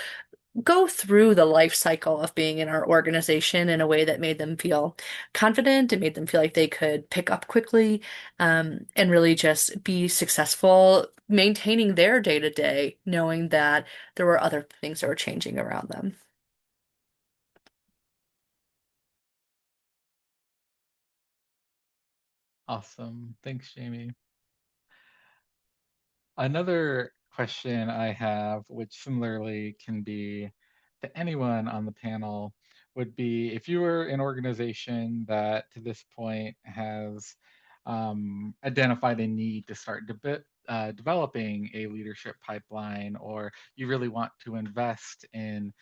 go through the life cycle of being in our organization in a way that made them feel confident. It made them feel like they could pick up quickly, and really just be successful maintaining their day to day, knowing that there were other things that were changing around them. Awesome. Thanks, Jamie. Another question I have, which similarly can be to anyone on the panel, would be if you were an organization that to this point has identified a need to start developing a leadership pipeline, or you really want to invest in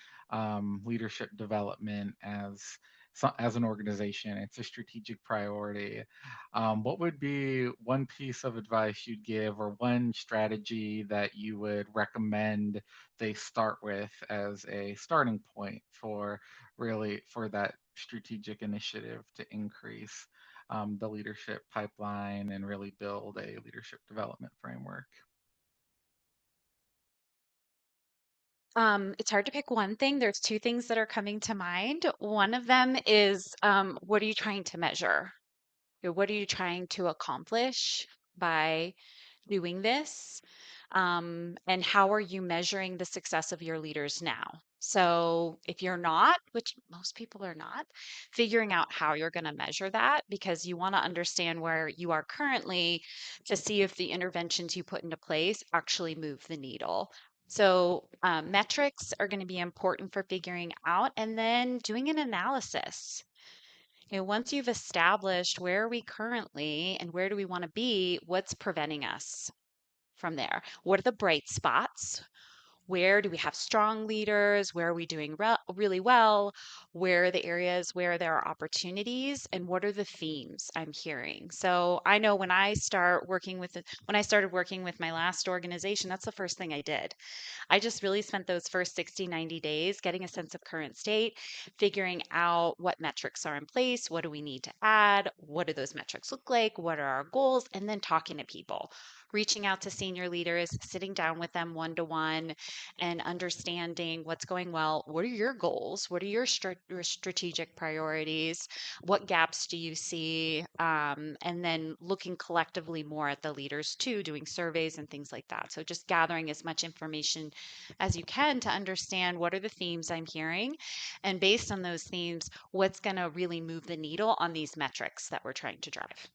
leadership development as an organization, it's a strategic priority. What would be one piece of advice you'd give, or one strategy that you would recommend they start with as a starting point for that strategic initiative to increase the leadership pipeline and really build a leadership development framework? It's hard to pick one thing. There's two things that are coming to mind. One of them is what are you trying to measure? What are you trying to accomplish by doing this? And how are you measuring the success of your leaders now? So, if you're not, which most people are not, figuring out how you're going to measure that because you want to understand where you are currently to see if the interventions you put into place actually move the needle. So, metrics are going to be important for figuring out and then doing an analysis. Once you've established where are we currently and where do we want to be, what's preventing us from there? What are the bright spots? Where do we have strong leaders? Where are we doing really well? Where are the areas where there are opportunities? And what are the themes I'm hearing? So I know when I started working with my last organization, that's the first thing I did. I just really spent those first 60, 90 days getting a sense of current state, figuring out what metrics are in place, what do we need to add, what do those metrics look like, what are our goals, and then talking to people, reaching out to senior leaders, sitting down with them one to one, and understanding what's going well. What are your goals? What are your strategic priorities? What gaps do you see? And then looking collectively more at the leaders too, doing surveys and things like that. So just gathering as much information as you can to understand what are the themes I'm hearing. And based on those themes, what's going to really move the needle on these metrics that we're trying to drive.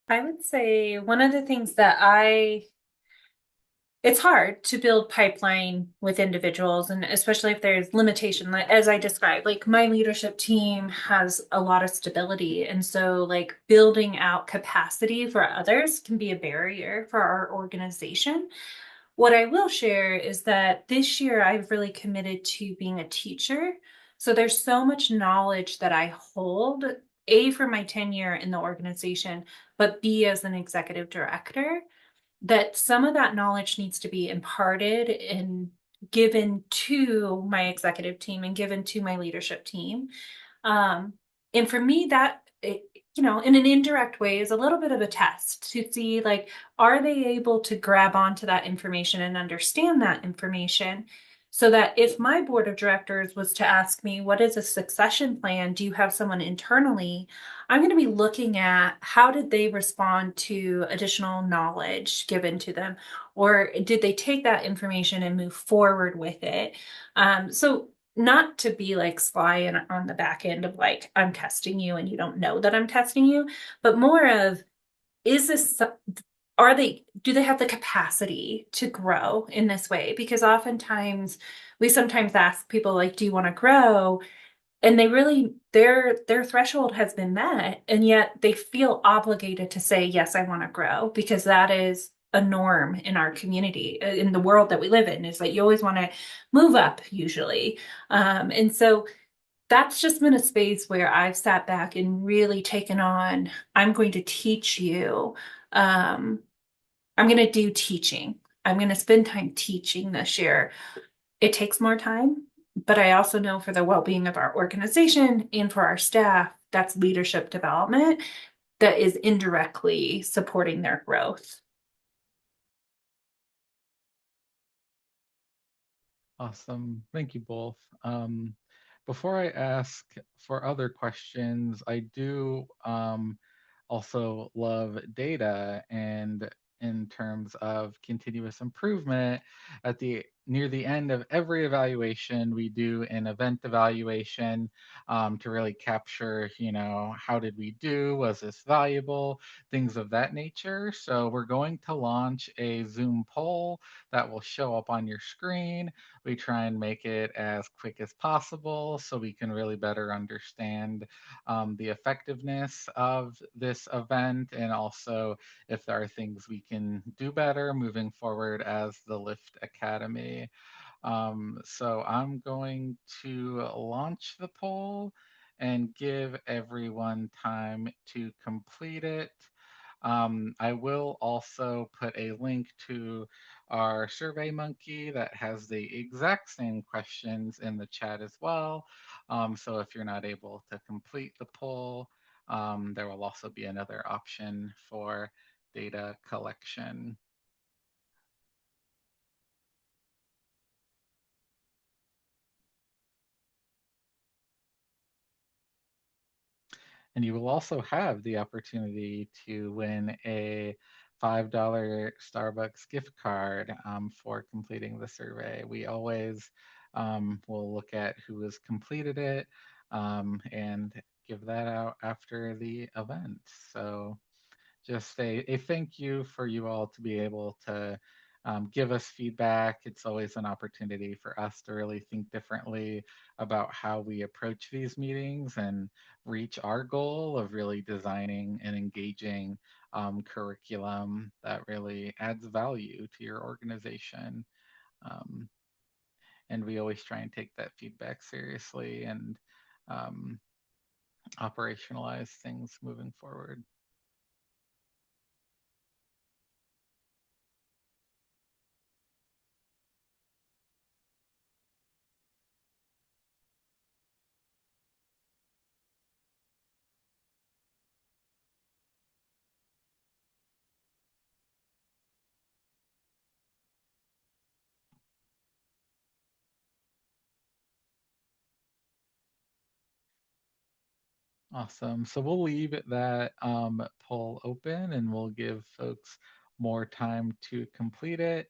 I would say one of the things that it's hard to build pipeline with individuals, and especially if there's limitation, like as I described, like my leadership team has a lot of stability. And so like building out capacity for others can be a barrier for our organization. What I will share is that this year I've really committed to being a teacher. So there's so much knowledge that I hold, A, for my tenure in the organization, but B, as an executive director, that some of that knowledge needs to be imparted and given to my executive team and given to my leadership team. Um, And for me, in an indirect way, is a little bit of a test to see, like, are they able to grab onto that information and understand that information? So that if my board of directors was to ask me, what is a succession plan? Do you have someone internally? I'm going to be looking at how did they respond to additional knowledge given to them? Or did they take that information and move forward with it? So not to be like sly and on the back end of like, I'm testing you and you don't know that I'm testing you, but more of, is this, do they have the capacity to grow in this way? Because oftentimes we sometimes ask people like, do you want to grow? And they really, their threshold has been met, and yet they feel obligated to say, yes, I want to grow, because that is a norm in our community, in the world that we live in, is that you always want to move up usually. And so that's just been a space where I've sat back and really taken on, I'm going to teach you. I'm going to do teaching. I'm going to spend time teaching this year. It takes more time, but I also know for the well-being of our organization and for our staff, that's leadership development that is indirectly supporting their growth. Awesome. Thank you both. Before I ask for other questions, I do also love data, and in terms of continuous improvement, at the near the end of every evaluation, we do an event evaluation to really capture, how did we do? Was this valuable? Things of that nature. So we're going to launch a Zoom poll that will show up on your screen. We try and make it as quick as possible so we can really better understand the effectiveness of this event, and also if there are things we can do better moving forward as the Lift Academy. So I'm going to launch the poll and give everyone time to complete it. I will also put a link to our Survey Monkey that has the exact same questions in the chat as well. So if you're not able to complete the poll, there will also be another option for data collection. And you will also have the opportunity to win a $5 Starbucks gift card for completing the survey. We always will look at who has completed it and give that out after the event. So just a thank you for you all to be able to give us feedback. It's always an opportunity for us to really think differently about how we approach these meetings and reach our goal of really designing an engaging curriculum that really adds value to your organization. Um, and we always try and take that feedback seriously and operationalize things moving forward. Awesome. So we'll leave that poll open and we'll give folks more time to complete it.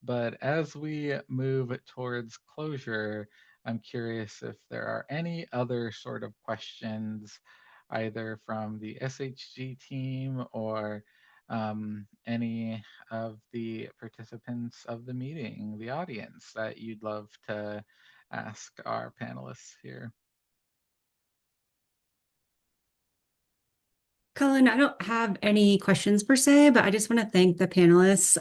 But as we move towards closure, I'm curious if there are any other sort of questions, either from the SHG team or any of the participants of the meeting, the audience, that you'd love to ask our panelists here. Colin, I don't have any questions per se, but I just want to thank the panelists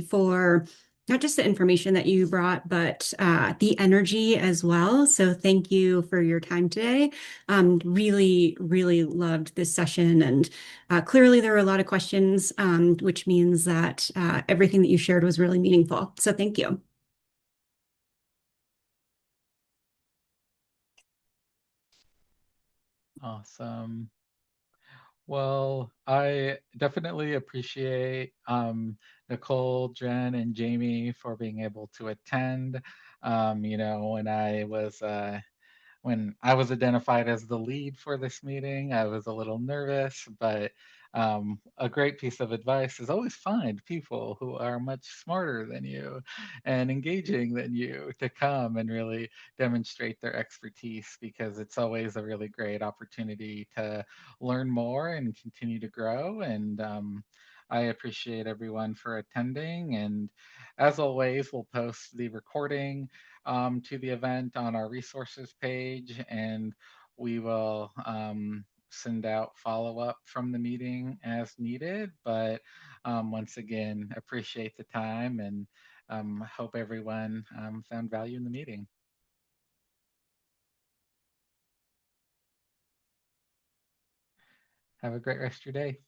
for not just the information that you brought, but the energy as well. So thank you for your time today. Really, really loved this session. And clearly there were a lot of questions, which means that everything that you shared was really meaningful. So thank you. Awesome. Well, I definitely appreciate Nicole, Jen, and Jamie for being able to attend. You know, when I was identified as the lead for this meeting, I was a little nervous, but a great piece of advice is always find people who are much smarter than you and engaging than you to come and really demonstrate their expertise, because it's always a really great opportunity to learn more and continue to grow. And I appreciate everyone for attending. And as always, we'll post the recording to the event on our resources page, and we will send out follow up from the meeting as needed. But once again, appreciate the time, and hope everyone found value in the meeting. Have a great rest of your day.